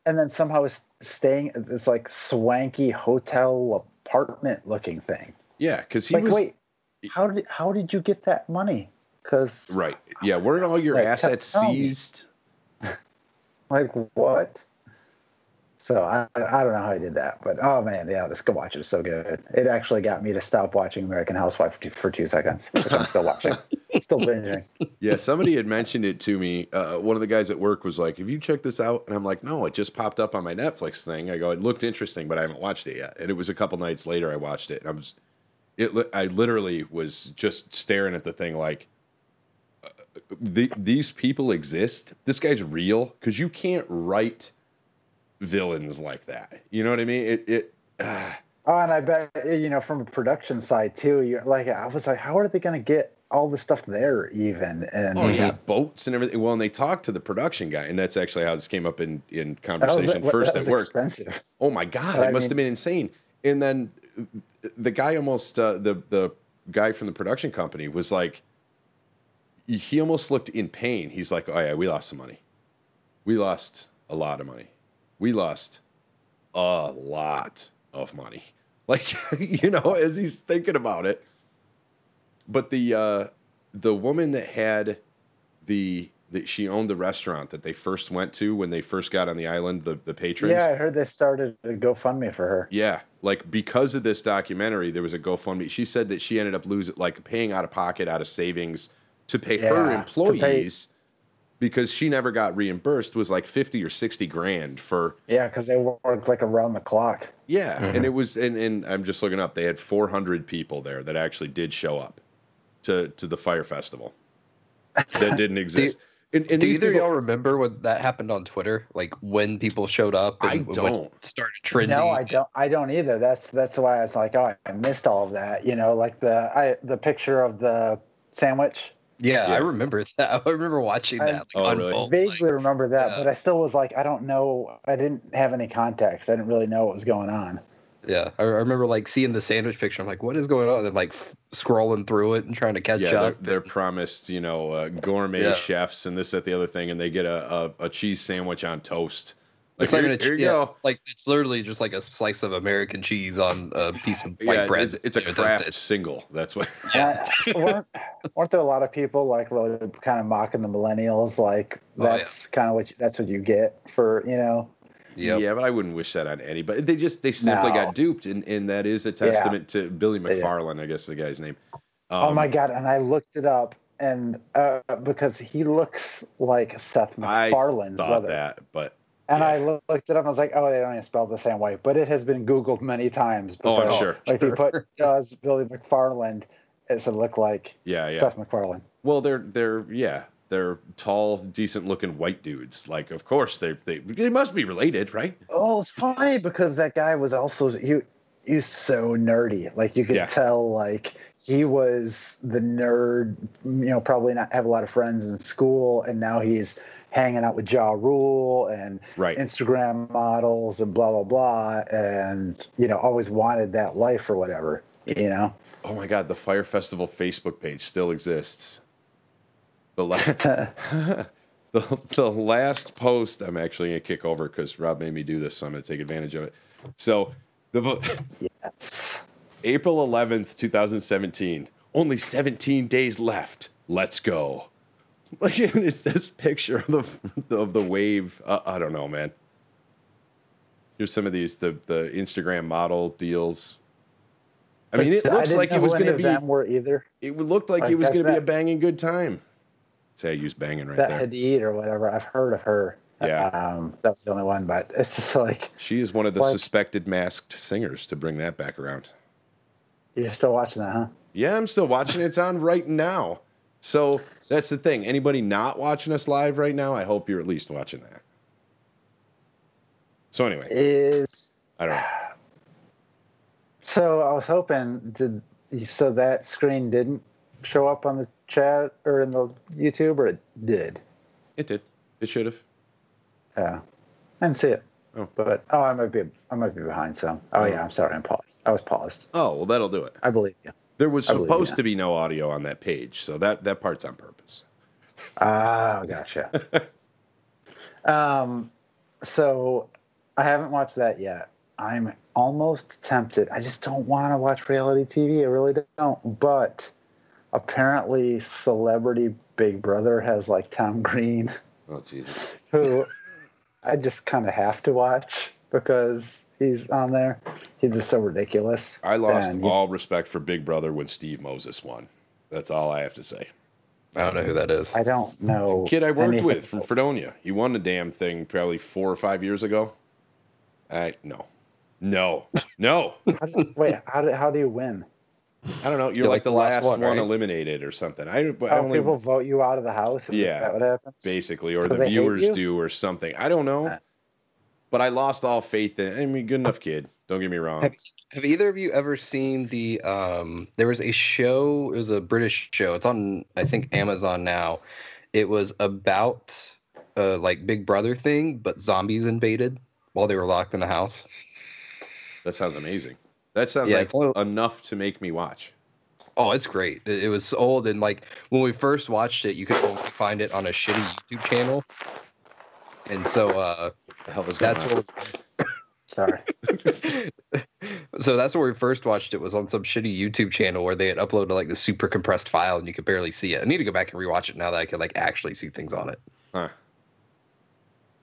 Speaker 1: And then somehow is staying at this like swanky hotel apartment looking thing.
Speaker 3: Yeah, because he
Speaker 1: like, wait, how did you get that money? Because
Speaker 3: weren't all your assets seized?
Speaker 1: Like what? So I don't know how he did that, but oh man, just go watch it. It's so good. It actually got me to stop watching American Housewife for 2 seconds, which I'm still watching, still binging.
Speaker 3: Yeah, somebody had mentioned it to me. One of the guys at work was like, "Have you checked this out?" And I'm like, "No, it just popped up on my Netflix thing." I go, "It looked interesting, but I haven't watched it yet." And it was a couple nights later I watched it, and I literally was just staring at the thing like, these people exist. This guy's real, because you can't write villains like that. You know what I mean?
Speaker 1: Oh, and I bet from a production side too. You're like, I was like, how are they going to get all the stuff there even? And
Speaker 3: boats and everything. Well, and they talked to the production guy, and that's actually how this came up in conversation first at work.
Speaker 1: Expensive.
Speaker 3: Oh my god, it must have been insane. And then the guy almost the guy from the production company was like, he almost looked in pain. He's like, "Oh yeah, we lost some money. We lost a lot of money. We lost a lot of money." Like, as he's thinking about it. But the woman that had that she owned the restaurant that they first went to when they first got on the island, the patrons.
Speaker 1: Yeah, I heard they started a GoFundMe for her.
Speaker 3: Yeah, like because of this documentary, there was a GoFundMe. She said that she ended up paying out of pocket, out of savings, to pay her employees, because she never got reimbursed, was like 50 or 60 grand for. Yeah,
Speaker 1: because they worked like around the clock.
Speaker 3: Yeah, and it was, and I'm just looking up, they had 400 people there that actually did show up to the Fire Festival that didn't exist.
Speaker 2: Do either of y'all remember when that happened on Twitter? Like when people showed up and
Speaker 3: I don't.
Speaker 2: when it started trending?
Speaker 1: No, I don't either. That's why I was like, oh, I missed all of that. Like the picture of the sandwich.
Speaker 2: Yeah, I remember that. I remember watching that.
Speaker 3: Really?
Speaker 1: Vaguely remember that, but I still was like, I don't know. I didn't have any context. I didn't really know what was going on.
Speaker 2: Yeah, I remember seeing the sandwich picture. I'm like, what is going on? And scrolling through it and trying to catch up.
Speaker 3: They're promised, gourmet chefs and this, that, the other thing, and they get a cheese sandwich on toast. Like, here you go.
Speaker 2: Like it's literally just like a slice of American cheese on a piece of white bread.
Speaker 3: It's a Kraft single. That's what.
Speaker 1: Weren't there a lot of people really kind of mocking the millennials? Like that's kind of that's what you get for
Speaker 2: Yep.
Speaker 3: Yeah, but I wouldn't wish that on anybody. They simply
Speaker 1: No.
Speaker 3: got duped, and that is a testament to Billy McFarland, I guess is the guy's name.
Speaker 1: Oh my God! And I looked it up, and because he looks like Seth MacFarlane's
Speaker 3: I thought
Speaker 1: brother.
Speaker 3: that, but
Speaker 1: and I looked it up. And I was like, oh, they don't even spell it the same way. But it has been Googled many times.
Speaker 3: Oh, I'm
Speaker 1: Because,
Speaker 3: sure.
Speaker 1: Like you put does Billy McFarland, it's to look like Seth MacFarlane.
Speaker 3: Well, they're tall, decent looking white dudes. Like, of course they must be related, right?
Speaker 1: Oh, it's funny because that guy was also he's so nerdy. Like you could tell, like he was the nerd. Probably not have a lot of friends in school, and now he's hanging out with Ja Rule and Instagram models and blah blah blah, and always wanted that life or whatever.
Speaker 3: Oh my God, the Fire Festival Facebook page still exists. The last post, I'm actually going to kick over because Rob made me do this, so I'm going to take advantage of it. So, April 11th, 2017. Only 17 days left. Let's go. Like, it's this picture of the wave. I don't know, man. Here's some of these, the Instagram model deals. I mean, it looks like it was going to be.
Speaker 1: Them were either.
Speaker 3: It looked like it was going to be a banging good time. Say I used banging right there.
Speaker 1: That Hadid or whatever. I've heard of her.
Speaker 3: Yeah.
Speaker 1: That's the only one, but it's just like.
Speaker 3: She is one of the suspected masked singers, to bring that back around.
Speaker 1: You're still watching that, huh?
Speaker 3: Yeah, I'm still watching it. It's on right now. So that's the thing. Anybody not watching us live right now, I hope you're at least watching that. So anyway. I don't know.
Speaker 1: So I was hoping, so that screen didn't show up on the chat or in the YouTube, or it did?
Speaker 3: It did. It should have.
Speaker 1: Yeah. I didn't see it.
Speaker 3: Oh.
Speaker 1: But I might be behind some. Oh yeah, I'm sorry, I'm paused. I was paused.
Speaker 3: Oh, well, that'll do it.
Speaker 1: I believe you.
Speaker 3: There was supposed to be no audio on that page, so that part's on purpose.
Speaker 1: Ah, gotcha. So I haven't watched that yet. I'm almost tempted. I just don't want to watch reality TV. I really don't. But apparently, Celebrity Big Brother has like Tom Green.
Speaker 3: Oh Jesus!
Speaker 1: Who I just kind of have to watch because he's on there. He's just so ridiculous.
Speaker 3: I lost all respect for Big Brother when Steve Moses won. That's all I have to say.
Speaker 2: I don't know who that is.
Speaker 1: I don't know.
Speaker 3: Kid I worked with from Fredonia. He won the damn thing probably 4 or 5 years ago. No.
Speaker 1: Wait, how do you win?
Speaker 3: I don't know. You're like the last one right? Eliminated or something. I only
Speaker 1: people vote you out of the house. Is that what happens?
Speaker 3: Basically, or the viewers do, or something. I don't know. But I lost all faith in. I mean, good enough kid. Don't get me wrong.
Speaker 2: Have either of you ever seen the? There was a show. It was a British show. It's on, I think, Amazon now. It was about like Big Brother thing, but zombies invaded while they were locked in the house.
Speaker 3: That sounds amazing. That sounds like enough to make me watch.
Speaker 2: Oh, it's great. It was old, and like when we first watched it, you could only find it on a shitty YouTube channel. And so that's what
Speaker 1: sorry.
Speaker 2: So that's where we first watched it, was on some shitty YouTube channel where they had uploaded like the super compressed file and you could barely see it. I need to go back and rewatch it now that I could like actually see things on it.
Speaker 3: Huh.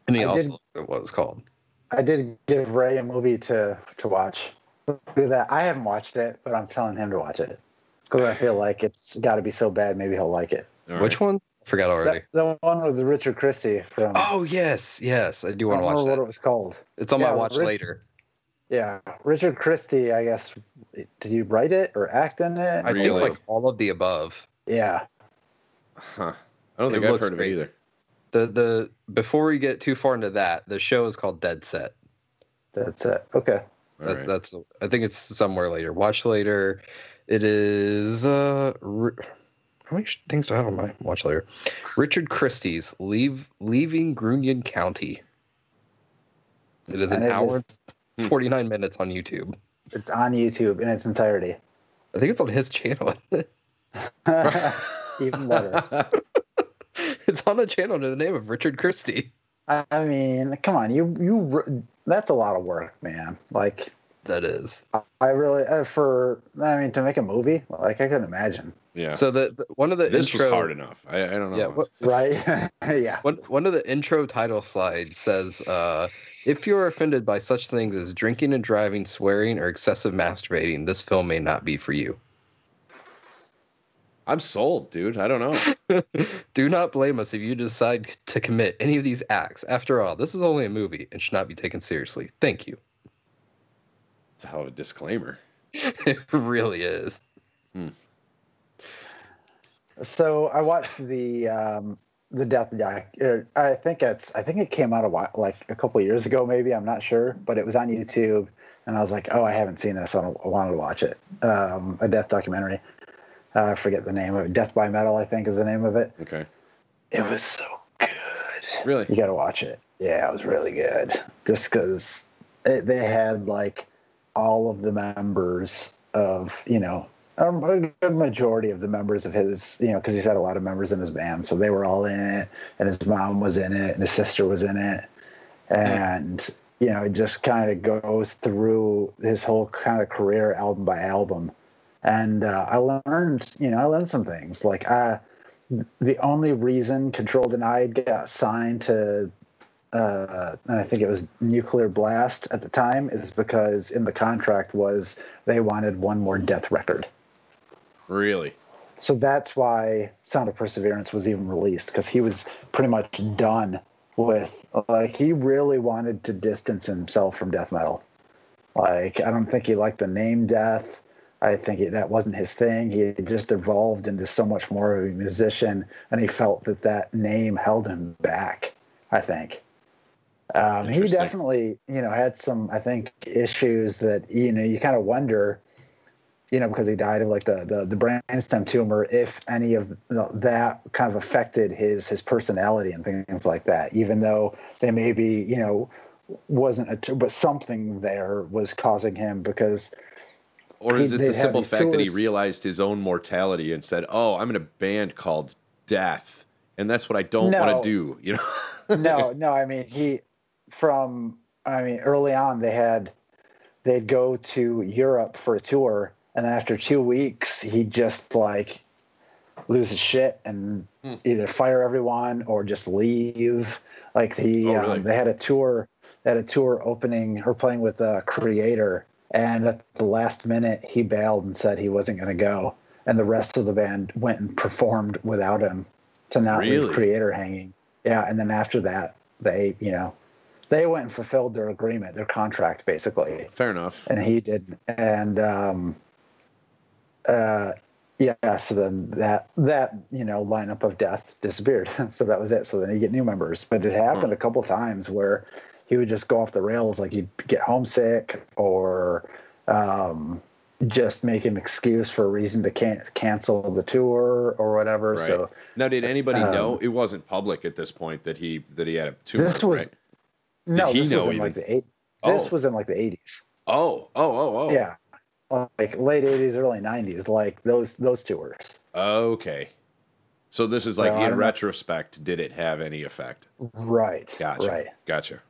Speaker 2: And he also looked at what it was called.
Speaker 1: I did give Ray a movie to watch. Do that. I haven't watched it, but I'm telling him to watch it because I feel like it's got to be so bad. Maybe he'll like it.
Speaker 2: Which one? I forgot already.
Speaker 1: The one with Richard Christie from.
Speaker 2: Oh yes, I do want to watch that. I don't remember what
Speaker 1: it was called.
Speaker 2: It's on my watch later.
Speaker 1: Yeah, Richard Christie. I guess. Did you write it or act in it?
Speaker 2: I think like all of the above.
Speaker 1: Yeah.
Speaker 3: Huh. I don't think I've heard of it either.
Speaker 2: The before we get too far into that, the show is called Dead Set.
Speaker 1: Dead Set. Okay.
Speaker 2: That's I think it's somewhere later. Watch later. It is how many things do I have on my watch later? Richard Christie's Leaving Grunion County. It is an hour and 49 minutes on YouTube.
Speaker 1: It's on YouTube in its entirety.
Speaker 2: I think it's on his channel.
Speaker 1: Even better.
Speaker 2: It's on the channel to the name of Richard Christie.
Speaker 1: I mean, come on, you that's a lot of work, man. Like
Speaker 2: that is.
Speaker 1: I really to make a movie, like I couldn't imagine.
Speaker 3: Yeah.
Speaker 2: So one of the
Speaker 3: this
Speaker 2: intro
Speaker 3: was hard enough. I don't know.
Speaker 2: Yeah,
Speaker 1: Right? Yeah.
Speaker 2: one of the intro title slides says, "If you are offended by such things as drinking and driving, swearing, or excessive masturbating, this film may not be for you."
Speaker 3: I'm sold, dude. I don't know.
Speaker 2: Do not blame us if you decide to commit any of these acts. After all, this is only a movie and should not be taken seriously. Thank you.
Speaker 3: It's a hell of a disclaimer.
Speaker 2: It really is.
Speaker 1: So I watched the Death doc. I think it came out like a couple of years ago, maybe. I'm not sure, but it was on YouTube, and I was like, oh, I haven't seen this. I wanted to watch it. A death documentary. I forget the name of it. Death by Metal, I think, is the name of it.
Speaker 3: Okay.
Speaker 1: It was so good.
Speaker 3: Really?
Speaker 1: You got to watch it. Yeah, it was really good. Just because they had like all of the members of, a good majority of the members of his, because he's had a lot of members in his band. So they were all in it, and his mom was in it, and his sister was in it. And, it just kind of goes through his whole kind of career album by album. And I learned some things. Like the only reason Control Denied got signed to, and I think it was Nuclear Blast at the time, is because in the contract was they wanted one more Death record.
Speaker 3: Really?
Speaker 1: So that's why Sound of Perseverance was even released, because he was pretty much done with, like, he really wanted to distance himself from death metal. Like, I don't think he liked the name Death. I think that wasn't his thing. He had just evolved into so much more of a musician, and he felt that name held him back, I think. He definitely, had some, I think, issues that, you kind of wonder, because he died of like the brainstem tumor, if any of that kind of affected his personality and things like that, even though they maybe, wasn't but something there was causing him, because...
Speaker 3: Or is it the simple fact that he realized his own mortality and said, oh, I'm in a band called Death, and that's what I don't want to do,
Speaker 1: No, I mean, early on they'd go to Europe for a tour, and then after 2 weeks, he'd just like lose his shit and either fire everyone or just leave. Like
Speaker 3: really?
Speaker 1: They had a tour opening or playing with Creator, and at the last minute he bailed and said he wasn't going to go, and the rest of the band went and performed without him to not leave Creator hanging. Yeah, and then after that they went and fulfilled their agreement, their contract, basically.
Speaker 3: Fair enough.
Speaker 1: And he didn't. And so then that lineup of Death disappeared. So that was it. So then you get new members. But it happened a couple times where he would just go off the rails, like he'd get homesick or just make an excuse for a reason to cancel the tour or whatever.
Speaker 3: Right.
Speaker 1: So
Speaker 3: now, did anybody know? It wasn't public at this point that he had a tumor, right?
Speaker 1: No, this was in like the 80s. This was in like the 80s.
Speaker 3: Oh.
Speaker 1: Yeah. Like late 80s, early 90s, like those tours.
Speaker 3: Okay. So this is like, in retrospect, did it have any effect?
Speaker 1: Right.
Speaker 3: Gotcha.
Speaker 1: Right.
Speaker 3: Gotcha.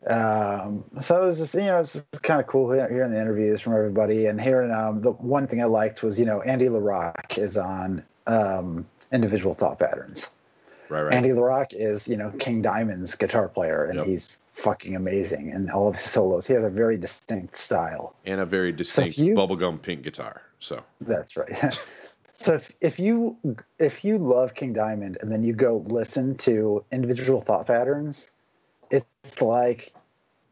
Speaker 1: So it was just, it's kind of cool hearing the interviews from everybody, and hearing the one thing I liked was, Andy LaRocque is on Individual Thought Patterns.
Speaker 3: Right.
Speaker 1: Andy LaRocque is, King Diamond's guitar player, and he's fucking amazing. And all of his solos, he has a very distinct style.
Speaker 3: And a very distinct bubblegum pink guitar. So
Speaker 1: that's right. So if you love King Diamond and then you go listen to Individual Thought Patterns, it's like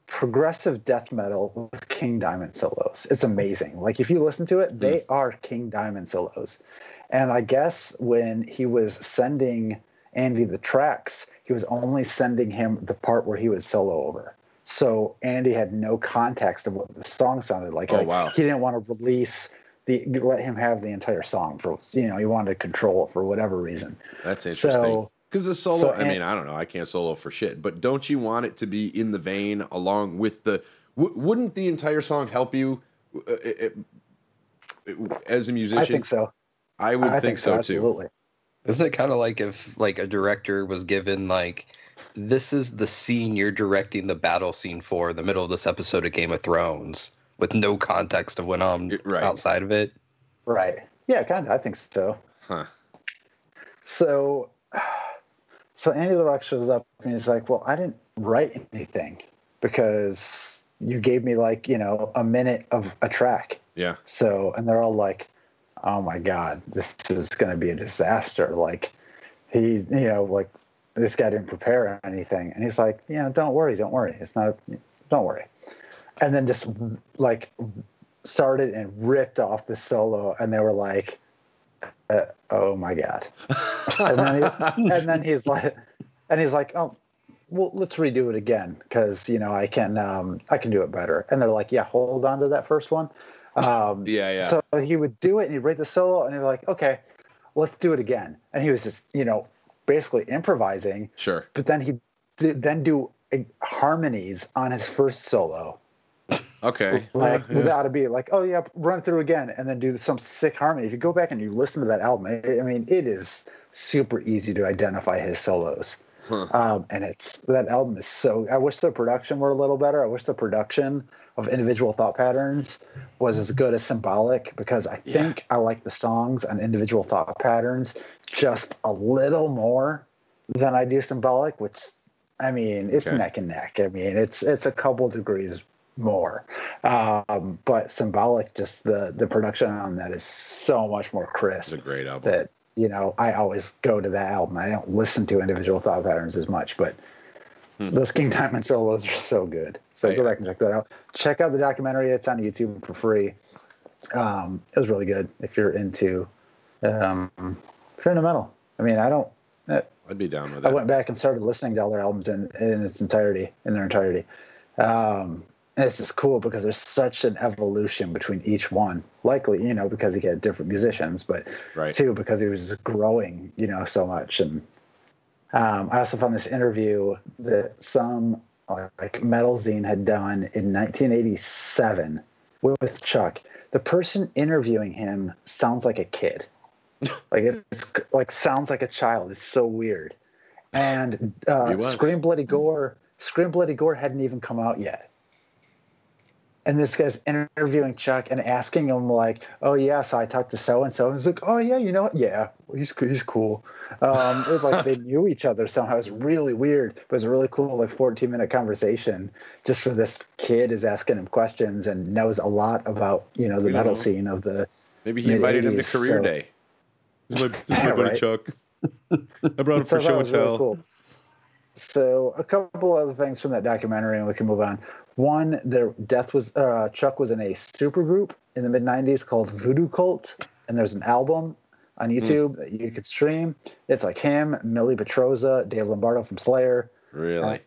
Speaker 1: progressive death metal with King Diamond solos. It's amazing. Like if you listen to it, they are King Diamond solos. And I guess when he was sending Andy the tracks, he was only sending him the part where he would solo over. So Andy had no context of what the song sounded like.
Speaker 3: Wow.
Speaker 1: He didn't want to let him have the entire song for, he wanted to control it for whatever reason.
Speaker 3: That's interesting. Because the solo, I don't know, I can't solo for shit, but don't you want it to be in the vein along with the, wouldn't the entire song help you as a musician?
Speaker 1: I think so.
Speaker 3: I would think so too.
Speaker 1: Absolutely.
Speaker 2: Isn't it kind of like if like a director was given like, this is the scene you're directing the battle scene for in the middle of this episode of Game of Thrones with no context of what went on outside of it?
Speaker 1: Right. Yeah, kind of. I think so.
Speaker 3: Huh.
Speaker 1: So Andy LaRock shows up and he's like, well, I didn't write anything because you gave me like, a minute of a track.
Speaker 3: Yeah.
Speaker 1: So, and they're all like, oh my God, this is going to be a disaster. Like like this guy didn't prepare anything. And he's like, don't worry. Don't worry. And then just like started and ripped off the solo, and they were like, oh my God. and then he's like, oh, well, let's redo it again because I can do it better. And they're like, yeah, hold on to that first one.
Speaker 3: Yeah.
Speaker 1: So he would do it, and he'd write the solo, and he'd be like, okay, let's do it again. And he was just basically improvising.
Speaker 3: Sure.
Speaker 1: But then he'd then do harmonies on his first solo.
Speaker 3: Okay.
Speaker 1: Without it being like, oh yeah, run through again, and then do some sick harmony. If you go back and you listen to that album, it is super easy to identify his solos.
Speaker 3: Huh.
Speaker 1: And that album is so. I wish the production were a little better. I wish the production of Individual Thought Patterns was as good as Symbolic, because I think I like the songs on Individual Thought Patterns just a little more than I do Symbolic, which it's neck and neck. It's a couple degrees more, but Symbolic, just the production on that is so much more crisp.
Speaker 3: It's a great album.
Speaker 1: That I always go to that album. I don't listen to Individual Thought Patterns as much, but those King Diamond solos are so good. So go back and check that out. Check out the documentary. It's on YouTube for free. It was really good if you're into metal.
Speaker 3: I'd be down with that.
Speaker 1: I went back and started listening to all their albums in their entirety. And it's just cool because there's such an evolution between each one. Likely, because he had different musicians, but too because he was just growing, so much. And I also found this interview that some like metal zine had done in 1987 with Chuck. The person interviewing him sounds like a kid. Like it's like sounds like a child. It's so weird. And Scream Bloody Gore hadn't even come out yet. And this guy's interviewing Chuck and asking him like, "Oh yeah, so I talked to so and so." And he's like, "Oh yeah, you know what? Yeah, he's cool." It was like they knew each other somehow. It was really weird, but it was a really cool 14-minute conversation just for this kid is asking him questions and knows a lot about the metal scene of the.
Speaker 3: Maybe he invited him to Career Day. This is my buddy Chuck. I brought him for show and tell. Really cool.
Speaker 1: So a couple other things from that documentary, and we can move on. One, Chuck was in a supergroup in the mid-90s called Voodoo Cult, and there's an album on YouTube that you could stream. It's like him, Millie Petroza, Dave Lombardo from Slayer.
Speaker 3: Really?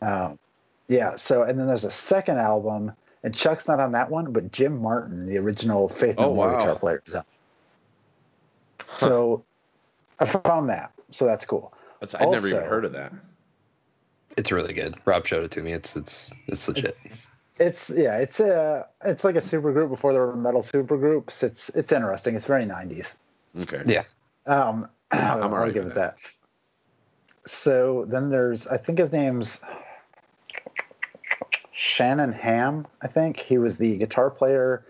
Speaker 1: Yeah. So, and then there's a second album, and Chuck's not on that one, but Jim Martin, the original Faith No More guitar player, is on. So I found that. So that's cool.
Speaker 3: I'd never even heard of that.
Speaker 2: It's really good. Rob showed it to me. It's legit.
Speaker 1: It's like a super group before there were metal super groups. It's interesting. It's very 90s.
Speaker 3: Okay.
Speaker 1: Yeah. I'll give it that. So then there's, I think his name's Shannon Hamm. I think he was the lead guitar player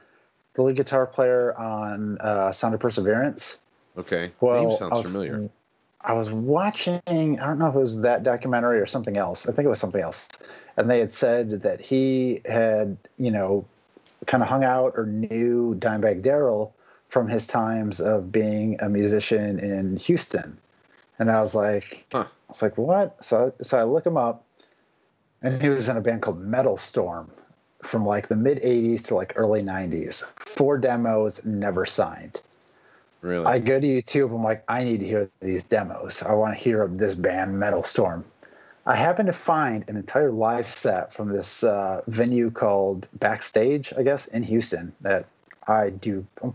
Speaker 1: on Sound of Perseverance.
Speaker 3: Okay.
Speaker 1: Well,
Speaker 3: name sounds familiar.
Speaker 1: I was watching, I don't know if it was that documentary or something else. I think it was something else. And they had said that he had, kind of hung out or knew Dimebag Darrell from his times of being a musician in Houston. And I was like, what? So I look him up, and he was in a band called Metal Storm from like the mid 80s to like early 90s. 4 demos, never signed.
Speaker 3: Really?
Speaker 1: I go to YouTube. I'm like, I need to hear these demos. I want to hear of this band, Metal Storm. I happen to find an entire live set from this venue called Backstage, I guess, in Houston that I'm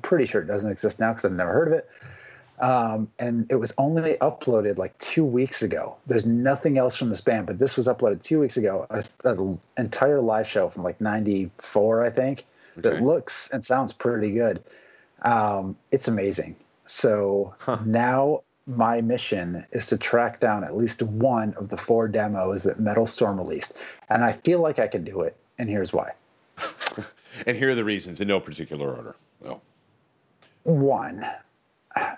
Speaker 1: pretty sure it doesn't exist now because I've never heard of it. And it was only uploaded like 2 weeks ago. There's nothing else from this band, but this was uploaded 2 weeks ago. An entire live show from like 94, I think, that looks and sounds pretty good. It's amazing. So now my mission is to track down at least one of the 4 demos that Metal Storm released. And I feel like I can do it. And here's why.
Speaker 3: And here are the reasons in no particular order. Oh.
Speaker 1: 1,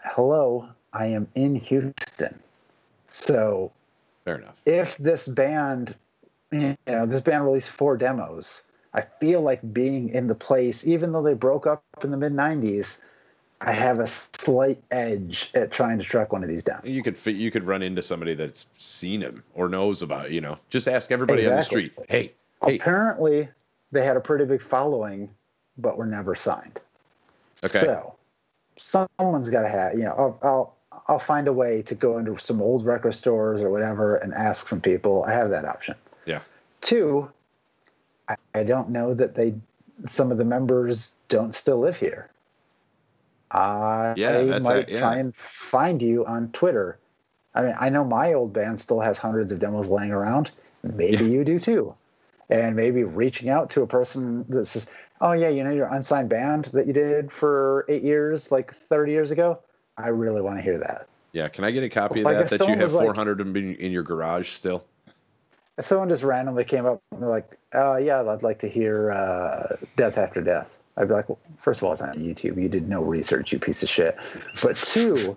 Speaker 1: hello, I am in Houston. So
Speaker 3: Fair enough.
Speaker 1: if this band released 4 demos, I feel like being in the place, even though they broke up in the mid 90s, I have a slight edge at trying to track one of these down.
Speaker 3: You could run into somebody that's seen him or knows about, just ask everybody on the street. Hey.
Speaker 1: Apparently they had a pretty big following, but were never signed.
Speaker 3: Okay.
Speaker 1: So someone's got to have, I'll find a way to go into some old record stores or whatever and ask some people. I have that option.
Speaker 3: Yeah.
Speaker 1: 2, I don't know that some of the members don't still live here. I might try and find you on Twitter. I mean, I know my old band still has hundreds of demos laying around. Maybe you do too. And maybe reaching out to a person that says, oh yeah, your unsigned band that you did for 8 years, like 30 years ago. I really want to hear that.
Speaker 3: Yeah. Can I get a copy of that you have 400 of them in your garage still?
Speaker 1: If someone just randomly came up and they're like, yeah, I'd like to hear Death After Death. I'd be like, well, first of all, it's on YouTube. You did no research, you piece of shit. But 2,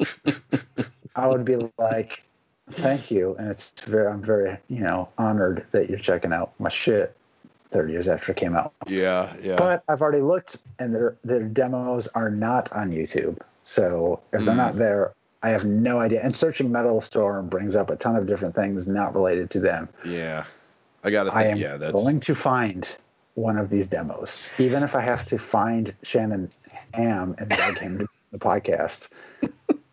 Speaker 1: I would be like, thank you. And I'm very, honored that you're checking out my shit 30 years after it came out.
Speaker 3: Yeah, yeah.
Speaker 1: But I've already looked, and their demos are not on YouTube. So if they're not there, I have no idea. And searching Metal Storm brings up a ton of different things not related to them.
Speaker 3: Yeah. I got to think,
Speaker 1: that's going to find one of these demos, even if I have to find Shannon Ham and beg him to do the podcast.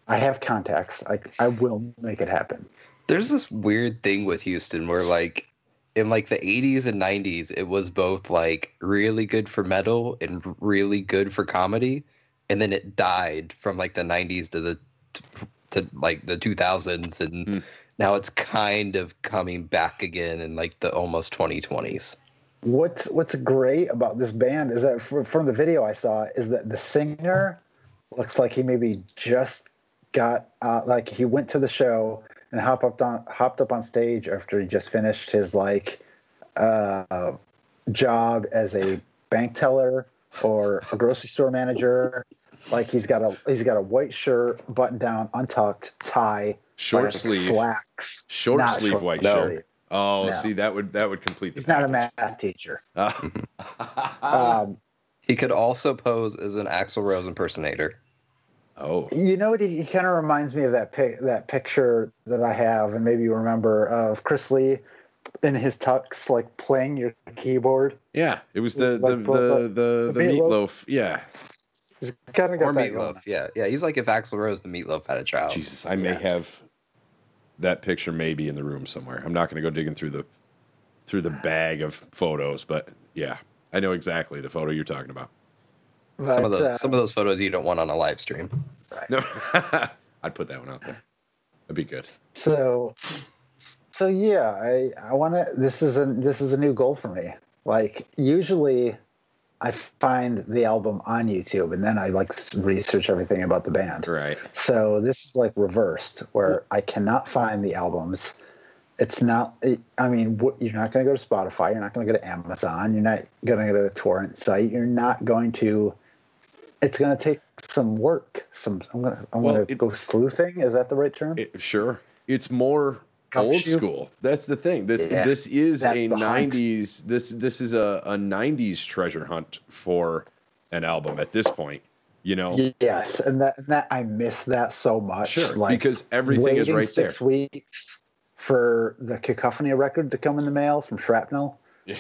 Speaker 1: I have contacts. I will make it happen.
Speaker 2: There's this weird thing with Houston where, like, in like the 80s and 90s, it was both like really good for metal and really good for comedy, and then it died from like the 90s to like the 2000s, and now it's kind of coming back again in like the almost 2020s.
Speaker 1: What's great about this band is that from the video I saw is that the singer looks like he maybe just got like he went to the show and hopped up on stage after he just finished his job as a bank teller or a grocery store manager. Like he's got a white shirt, button down, untucked, tie,
Speaker 3: short sleeve,
Speaker 1: slacks,
Speaker 3: short sleeve white shirt. Oh,
Speaker 1: no.
Speaker 3: See, that would complete the
Speaker 1: He's
Speaker 3: package.
Speaker 1: not a math teacher.
Speaker 2: He could also pose as an Axl Rose impersonator.
Speaker 3: Oh,
Speaker 1: he kind of reminds me of that picture that I have, and maybe you remember, of Chris Lee in his tux, like playing your keyboard.
Speaker 3: Yeah, it was the Meatloaf. Yeah,
Speaker 1: he's kind of got
Speaker 2: or
Speaker 1: that
Speaker 2: Meatloaf. Yeah. He's like if Axl Rose the Meatloaf had a child.
Speaker 3: Jesus, I may have that picture maybe in the room somewhere. I'm not going to go digging through the bag of photos, but yeah, I know exactly the photo you're talking about.
Speaker 1: But,
Speaker 2: some of those photos you don't want on a live stream.
Speaker 1: Right.
Speaker 3: No, I'd put that one out there. That'd be good.
Speaker 1: So yeah, I want to. This is a new goal for me. Like usually, I find the album on YouTube and then I like research everything about the band.
Speaker 3: Right.
Speaker 1: So this is like reversed, where I cannot find the albums. It's not. I mean, you're not going to go to Spotify. You're not going to go to Amazon. You're not going to go to the torrent site. You're not going to. It's going to take some work. I'm going to go sleuthing. Is that the right term?
Speaker 3: Sure. It's more old school. That's the thing. This is a 90s. This is a 90s treasure hunt for an album at this point.
Speaker 1: Yes, and that I miss that so much.
Speaker 3: Sure,
Speaker 1: like,
Speaker 3: because everything is right there.
Speaker 1: 6 weeks for the Cacophony record to come in the mail from Shrapnel.
Speaker 3: Yeah.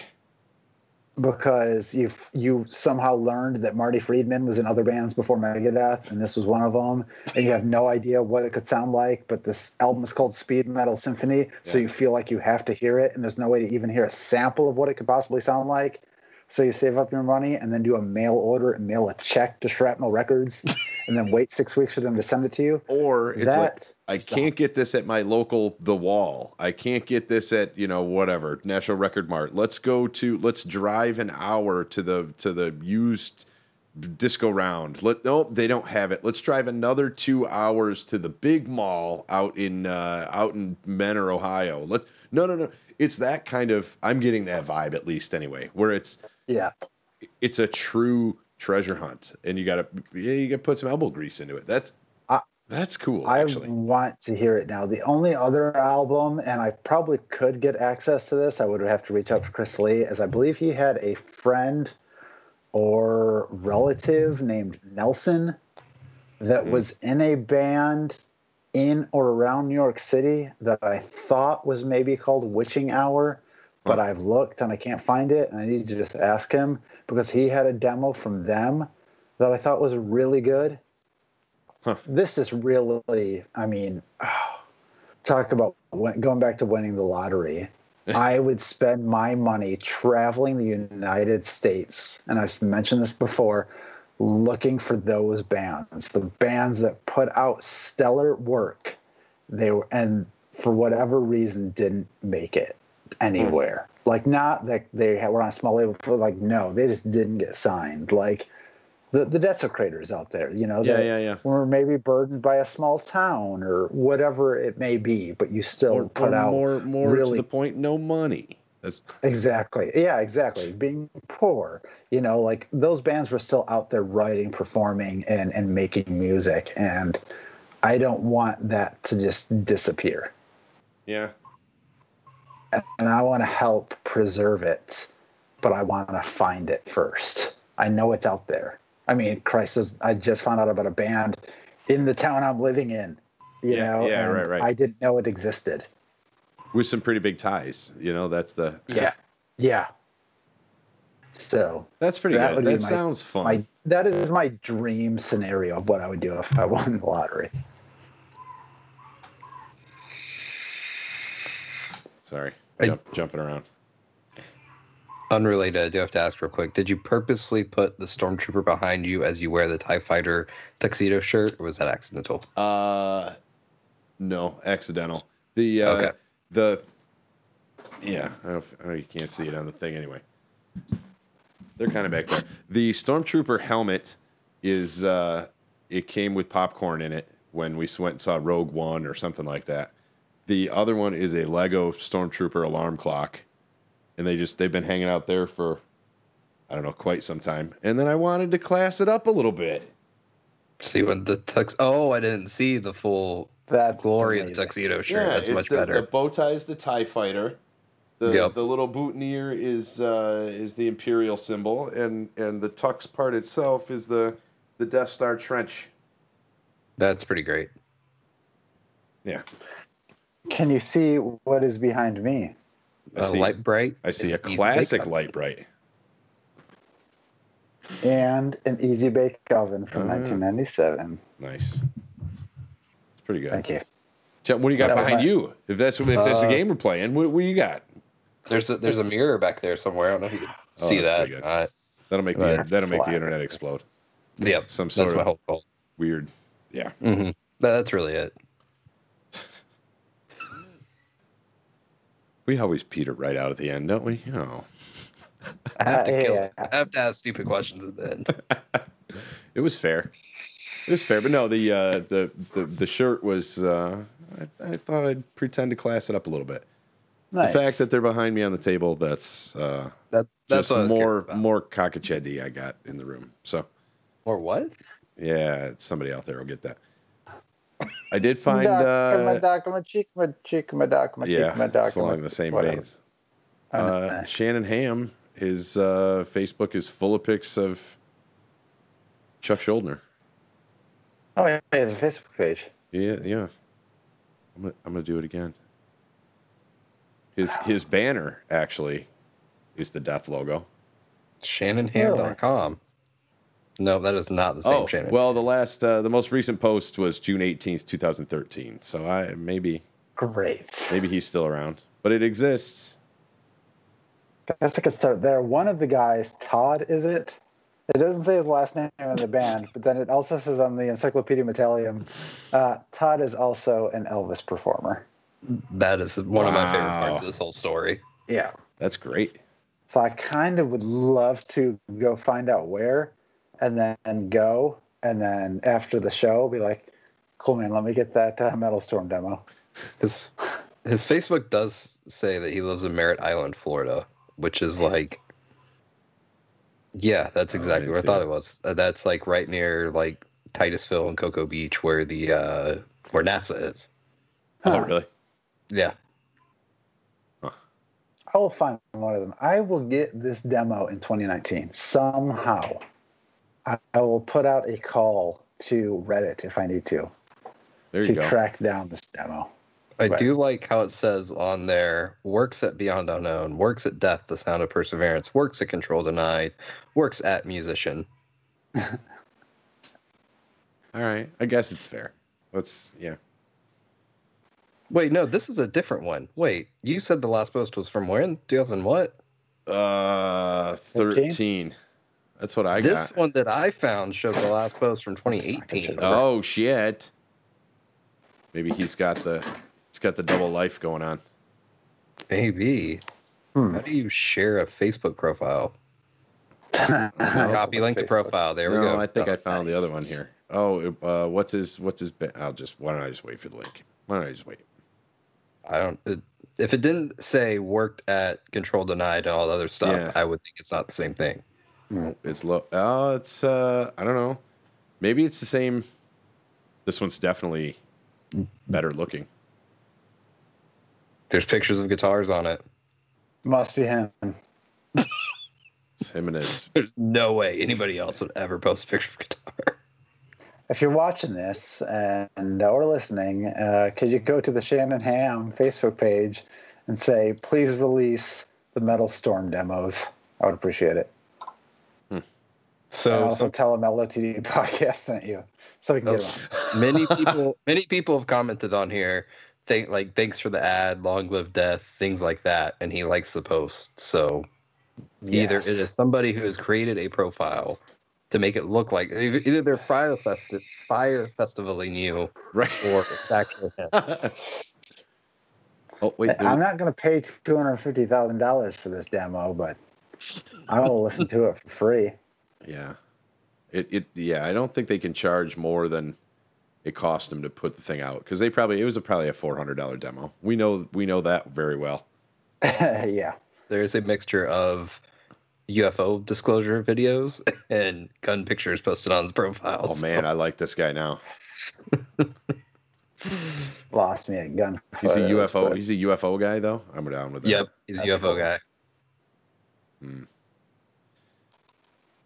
Speaker 1: Because you somehow learned that Marty Friedman was in other bands before Megadeth, and this was one of them, and you have no idea what it could sound like, but this album is called Speed Metal Symphony, so you feel like you have to hear it, and there's no way to even hear a sample of what it could possibly sound like. So you save up your money and then do a mail order and mail a check to Shrapnel Records and then wait 6 weeks for them to send it to you.
Speaker 3: Or it's like, I can't get this at my local The Wall. I can't get this at, whatever, National Record Mart. Let's drive an hour to the used disco round. Nope, they don't have it. Let's drive another 2 hours to the big mall out in Menor, Ohio. No. It's that kind of, I'm getting that vibe at least anyway, where it's a true treasure hunt, and you gotta put some elbow grease into it. That's cool,
Speaker 1: I
Speaker 3: actually.
Speaker 1: want to hear it now. The only other album, and I probably could get access to this, I would have to reach out to Chris Lee, as I believe he had a friend or relative named Nelson that was in a band in or around New York City that I thought was maybe called Witching Hour, but I've looked and I can't find it, and I need to just ask him because he had a demo from them that I thought was really good. This is really, I mean, talk about going back to winning the lottery. I would spend my money traveling the United States, and I've mentioned this before, looking for those bands, the bands that put out stellar work. They were, and for whatever reason, didn't make it anywhere. Like, not that they were on a small label, but like, no, they just didn't get signed. Like the desecrators out there, you know, that were maybe burdened by a small town or whatever it may be, but you still put out
Speaker 3: more
Speaker 1: really,
Speaker 3: to the point, no money. That's
Speaker 1: exactly. Yeah, exactly. Being poor, you know, like those bands were still out there writing, performing, and making music. And I don't want that to just disappear.
Speaker 3: Yeah.
Speaker 1: And I want to help preserve it, but I want to find it first. I know it's out there. I mean, Christ, I just found out about a band in the town I'm living in, you know, and
Speaker 3: right.
Speaker 1: I didn't know it existed.
Speaker 3: With some pretty big ties, you know, that's the...
Speaker 1: Yeah. So
Speaker 3: that's pretty good. That sounds fun.
Speaker 1: That is my dream scenario of what I would do if I won the lottery.
Speaker 3: Sorry, jumping around.
Speaker 2: Unrelated, I do have to ask real quick. Did you purposely put the stormtrooper behind you as you wear the TIE Fighter tuxedo shirt, or was that accidental?
Speaker 3: No, accidental. The yeah, you can't see it on the thing anyway. They're kind of back there. The stormtrooper helmet is it came with popcorn in it when we went and saw Rogue One or something like that. The other one is a Lego stormtrooper alarm clock. And they've been hanging out there for, I don't know, quite some time. And then I wanted to class it up a little bit.
Speaker 2: See what the I didn't see the full glory of the tuxedo shirt.
Speaker 3: Yeah,
Speaker 2: that's much better.
Speaker 3: The bow tie is the TIE Fighter. The little boutonniere is the Imperial symbol, and the tux part itself is the Death Star trench.
Speaker 2: That's pretty great.
Speaker 3: Yeah.
Speaker 1: Can you see what is behind me?
Speaker 2: Light Bright.
Speaker 3: I see a classic Light Bright.
Speaker 1: And an Easy Bake Oven from 1997.
Speaker 3: Nice. It's pretty good.
Speaker 1: Thank you.
Speaker 3: What do you got behind you? If that's a game we're playing, what do you got?
Speaker 2: There's a mirror back there somewhere. I don't know if you can see that.
Speaker 3: That'll make the internet explode.
Speaker 2: Yep.
Speaker 3: Some sort
Speaker 2: that's my whole goal.
Speaker 3: Weird. Yeah.
Speaker 2: Mm-hmm. That's really it.
Speaker 3: We always peter right out at the end, don't we? Oh.
Speaker 2: I have to ask stupid questions at the end.
Speaker 3: It was fair. But no, the shirt was. I thought I'd pretend to class it up a little bit. Nice. The fact that they're behind me on the table, that's just more cockacheddy I got in the room. So.
Speaker 2: Or what?
Speaker 3: Yeah, somebody out there will get that. I did find
Speaker 1: it's
Speaker 3: along the same veins. Shannon Ham, his Facebook is full of pics of Chuck Schuldiner.
Speaker 1: Oh, yeah, he has a Facebook page.
Speaker 3: Yeah. I'm gonna do it again. His banner actually is the death logo.
Speaker 2: ShannonHam.com. No, that is not the same Shannon.
Speaker 3: Well, the most recent post was June 18th, 2013. So maybe he's still around, but it exists.
Speaker 1: I guess I could start there. One of the guys, Todd, is it? It doesn't say his last name in the band, but then it also says on the Encyclopedia Metallium, Todd is also an Elvis performer.
Speaker 2: That is one of my favorite parts of this whole story.
Speaker 1: Yeah.
Speaker 3: That's great.
Speaker 1: So I kind of would love to go find out where, and then go, and then after the show, be like, cool, man, let me get that Metal Storm demo.
Speaker 2: His Facebook does say that he lives in Merritt Island, Florida, which is like, yeah, that's exactly where I thought it was. That's like right near like Titusville and Cocoa Beach, where the where NASA is.
Speaker 3: Oh, really?
Speaker 2: Yeah.
Speaker 1: I will find one of them. I will get this demo in 2019 somehow. I will put out a call to Reddit if I need to track down this demo.
Speaker 2: I do like how it says on there, works at Beyond Unknown, works at Death, The Sound of Perseverance, works at Control Denied, works at Musician.
Speaker 3: All right. I guess it's fair. Yeah.
Speaker 2: Wait, no, this is a different one. Wait, you said the last post was from when? 2000 what?
Speaker 3: 13. That's what I got.
Speaker 2: This one that I found shows the last post from 2018.
Speaker 3: Oh, shit. Maybe he's got the double life going on.
Speaker 2: Maybe. How do you share a Facebook profile? Copy link to profile. There we go.
Speaker 3: I think I found the other one here. Oh, what's his? Why don't I just wait for the link? Why don't I just wait?
Speaker 2: If it didn't say worked at Control Denied and all the other stuff, I would think it's not the same thing.
Speaker 3: It's low. Oh, it's I don't know. Maybe it's the same. This one's definitely better looking.
Speaker 2: There's pictures of guitars on it.
Speaker 1: Must be him.
Speaker 3: It's him and his.
Speaker 2: There's no way anybody else would ever post a picture of guitar.
Speaker 1: If you're watching this and or listening, could you go to the Shannon Ham Facebook page and say, please release the Metal Storm demos? I would appreciate it.
Speaker 2: So
Speaker 1: also tell them LOTD podcast sent you, so we can get
Speaker 2: them. Many people have commented on here, thanks for the ad, long live death, things like that, and he likes the post. So either it is somebody who has created a profile to make it look like either they're fire festivaling you,
Speaker 3: right,
Speaker 2: or it's actually him.
Speaker 3: Oh wait,
Speaker 1: I'm not going to pay $250,000 for this demo, but I will listen to it for free.
Speaker 3: Yeah, I don't think they can charge more than it cost them to put the thing out, because it was probably a $400 demo. We know that very well.
Speaker 1: Yeah,
Speaker 2: there's a mixture of UFO disclosure videos and gun pictures posted on his profile.
Speaker 3: Oh man, I like this guy now.
Speaker 1: Lost me at gun.
Speaker 3: He's a UFO. He's a UFO guy, though. I'm down with that.
Speaker 2: Yep, he's a UFO guy.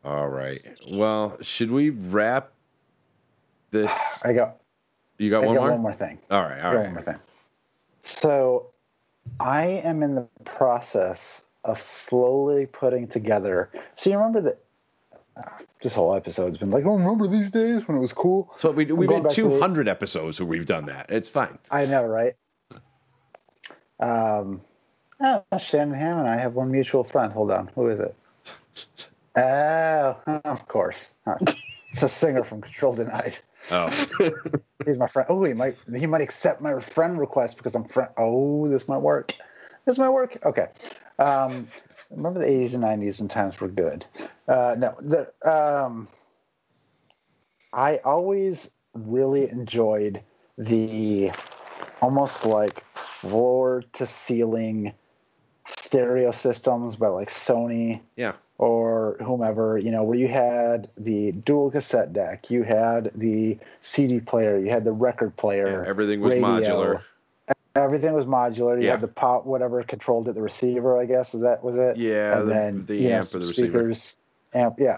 Speaker 3: All right. Well, should we wrap this?
Speaker 1: You got one more?
Speaker 3: One
Speaker 1: more thing.
Speaker 3: All right.
Speaker 1: One more thing. So, I am in the process of slowly putting together. So you remember that this whole episode's been like, oh, remember these days when it was cool?
Speaker 3: That's what we do. We've had 200 episodes where we've done that. It's fine.
Speaker 1: I know, right? Shannon Ham and I have one mutual friend. Hold on. Who is it? Oh, of course. It's a singer from Control Denied.
Speaker 3: Oh.
Speaker 1: He's my friend. Oh, he might accept my friend request because I'm friend. Oh, this might work. Okay. Remember the 80s and 90s when times were good. I always really enjoyed the almost like floor to ceiling stereo systems by like Sony.
Speaker 3: Yeah.
Speaker 1: Or whomever, where you had the dual cassette deck, you had the CD player, you had the record player.
Speaker 3: Yeah, everything was modular.
Speaker 1: Everything was modular. You had the pop, whatever controlled it, the receiver, I guess. Was it?
Speaker 3: Yeah,
Speaker 1: and then
Speaker 3: the amp for the
Speaker 1: speakers, receiver. Yeah.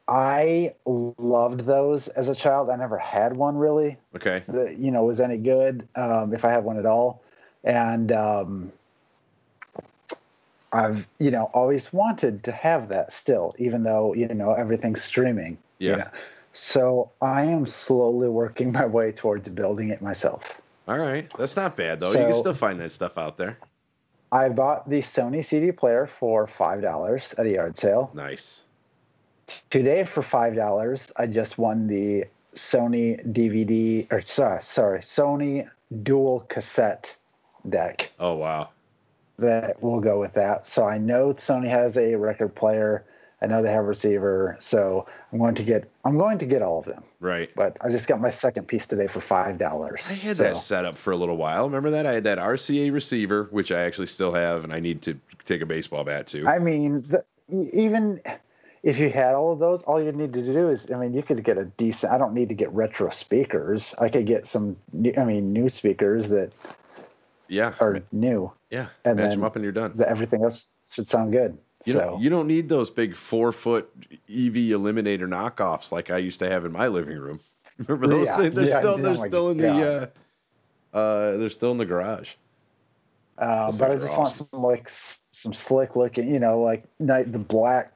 Speaker 1: I loved those as a child. I never had one really.
Speaker 3: Okay.
Speaker 1: That was any good, if I had one at all. And I've, always wanted to have that still, even though, everything's streaming.
Speaker 3: Yeah.
Speaker 1: So I am slowly working my way towards building it myself.
Speaker 3: All right. That's not bad, though. You can still find that stuff out there.
Speaker 1: I bought the Sony CD player for $5 at a yard sale.
Speaker 3: Nice.
Speaker 1: Today for $5, I just won the Sony Sony dual cassette deck.
Speaker 3: Oh, wow.
Speaker 1: That will go with that. So I know Sony has a record player. I know they have a receiver. So I'm going to get all of them.
Speaker 3: Right.
Speaker 1: But I just got my second piece today for $5.
Speaker 3: I had that set up for a little while. Remember that? I had that RCA receiver, which I actually still have, and I need to take a baseball bat to.
Speaker 1: I mean, even if you had all of those, all you need to do is, I mean, you could get a decent. I don't need to get retro speakers. I could get some, new speakers that are new.
Speaker 3: Yeah,
Speaker 1: and
Speaker 3: match
Speaker 1: then
Speaker 3: them up and you're done.
Speaker 1: Everything else should sound good.
Speaker 3: You don't need those big 4-foot EV eliminator knockoffs like I used to have in my living room. Remember those things? They're still in the garage.
Speaker 1: But I just want some slick looking, like the black,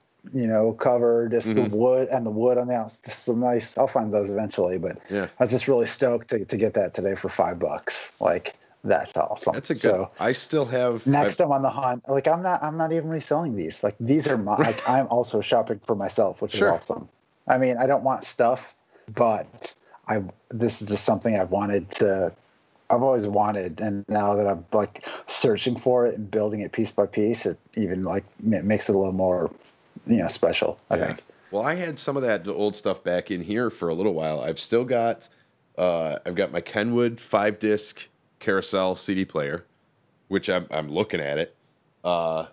Speaker 1: cover, just the wood and the wood on the outside. Just some nice. I'll find those eventually, but I was just really stoked to get that today for $5. Like, that's awesome.
Speaker 3: That's a good. So, I still have.
Speaker 1: Next, I'm on the hunt. Like, I'm not even reselling these. Like, these are my. Like, I'm also shopping for myself, which is awesome. I mean, I don't want stuff, but this is just something I've always wanted, and now that I'm like searching for it and building it piece by piece, it even like makes it a little more, special. I think.
Speaker 3: Well, I had some of that old stuff back in here for a little while. I've still got, I've got my Kenwood 5-disc carousel CD player, which I'm looking at it. I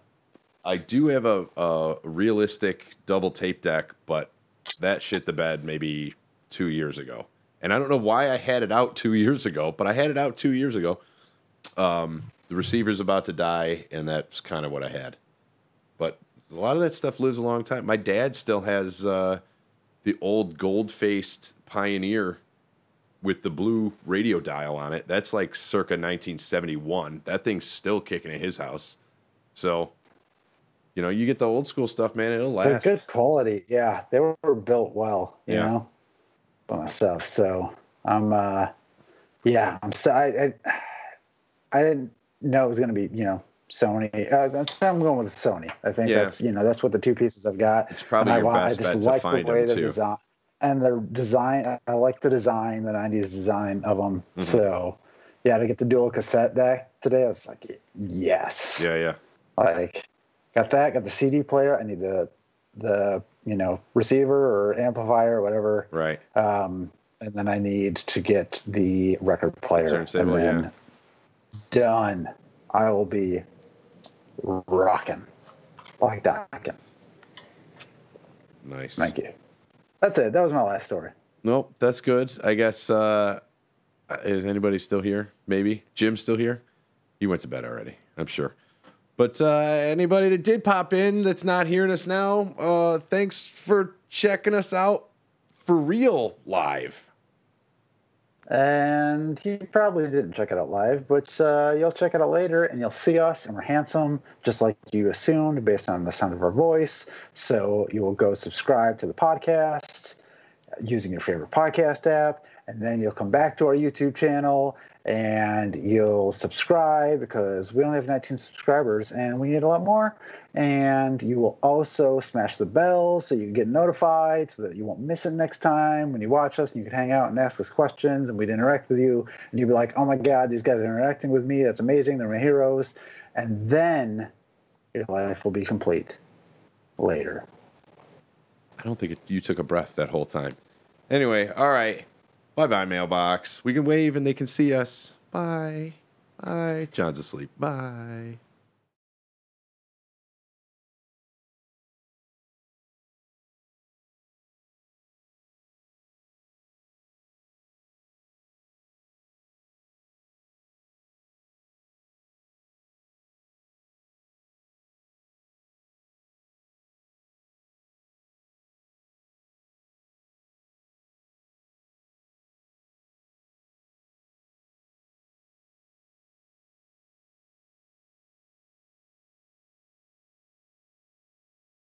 Speaker 3: do have a realistic double tape deck, but that shit the bed maybe 2 years ago. And I don't know why I had it out 2 years ago, but I had it out 2 years ago. The receiver's about to die, and that's kind of what I had. But a lot of that stuff lives a long time. My dad still has the old gold-faced Pioneer with the blue radio dial on it. That's like circa 1971. That thing's still kicking in his house. So, you get the old school stuff, man, it'll last.
Speaker 1: They're good quality. Yeah, they were built well, you know, by myself. So I'm I didn't know it was going to be, Sony. I'm going with Sony. I think that's what the two pieces I've got.
Speaker 3: It's probably your best bet to find them too.
Speaker 1: And their design, I like the design, the 90s design of them. Mm-hmm. So, to get the dual cassette deck today, I was like, yes.
Speaker 3: Yeah.
Speaker 1: Like, got the CD player. I need the receiver or amplifier or whatever.
Speaker 3: Right.
Speaker 1: And then I need to get the record player. And then done. I will be rocking like that.
Speaker 3: Nice.
Speaker 1: Thank you. That's it. That was my last story.
Speaker 3: Nope, that's good. I guess, is anybody still here? Maybe. Jim's still here? He went to bed already, I'm sure. But anybody that did pop in that's not hearing us now, thanks for checking us out for real live.
Speaker 1: And you probably didn't check it out live, but you'll check it out later, and you'll see us, and we're handsome, just like you assumed, based on the sound of our voice. So you will go subscribe to the podcast using your favorite podcast app, and then you'll come back to our YouTube channel, and you'll subscribe, because we only have 19 subscribers, and we need a lot more. And you will also smash the bell so you get notified, so that you won't miss it next time when you watch us, and you can hang out and ask us questions, and we'd interact with you, and you'd be like, oh my God, these guys are interacting with me. That's amazing. They're my heroes. And then your life will be complete later.
Speaker 3: I don't think you took a breath that whole time. Anyway, all right. Bye-bye, mailbox. We can wave and they can see us. Bye. Bye. John's asleep. Bye.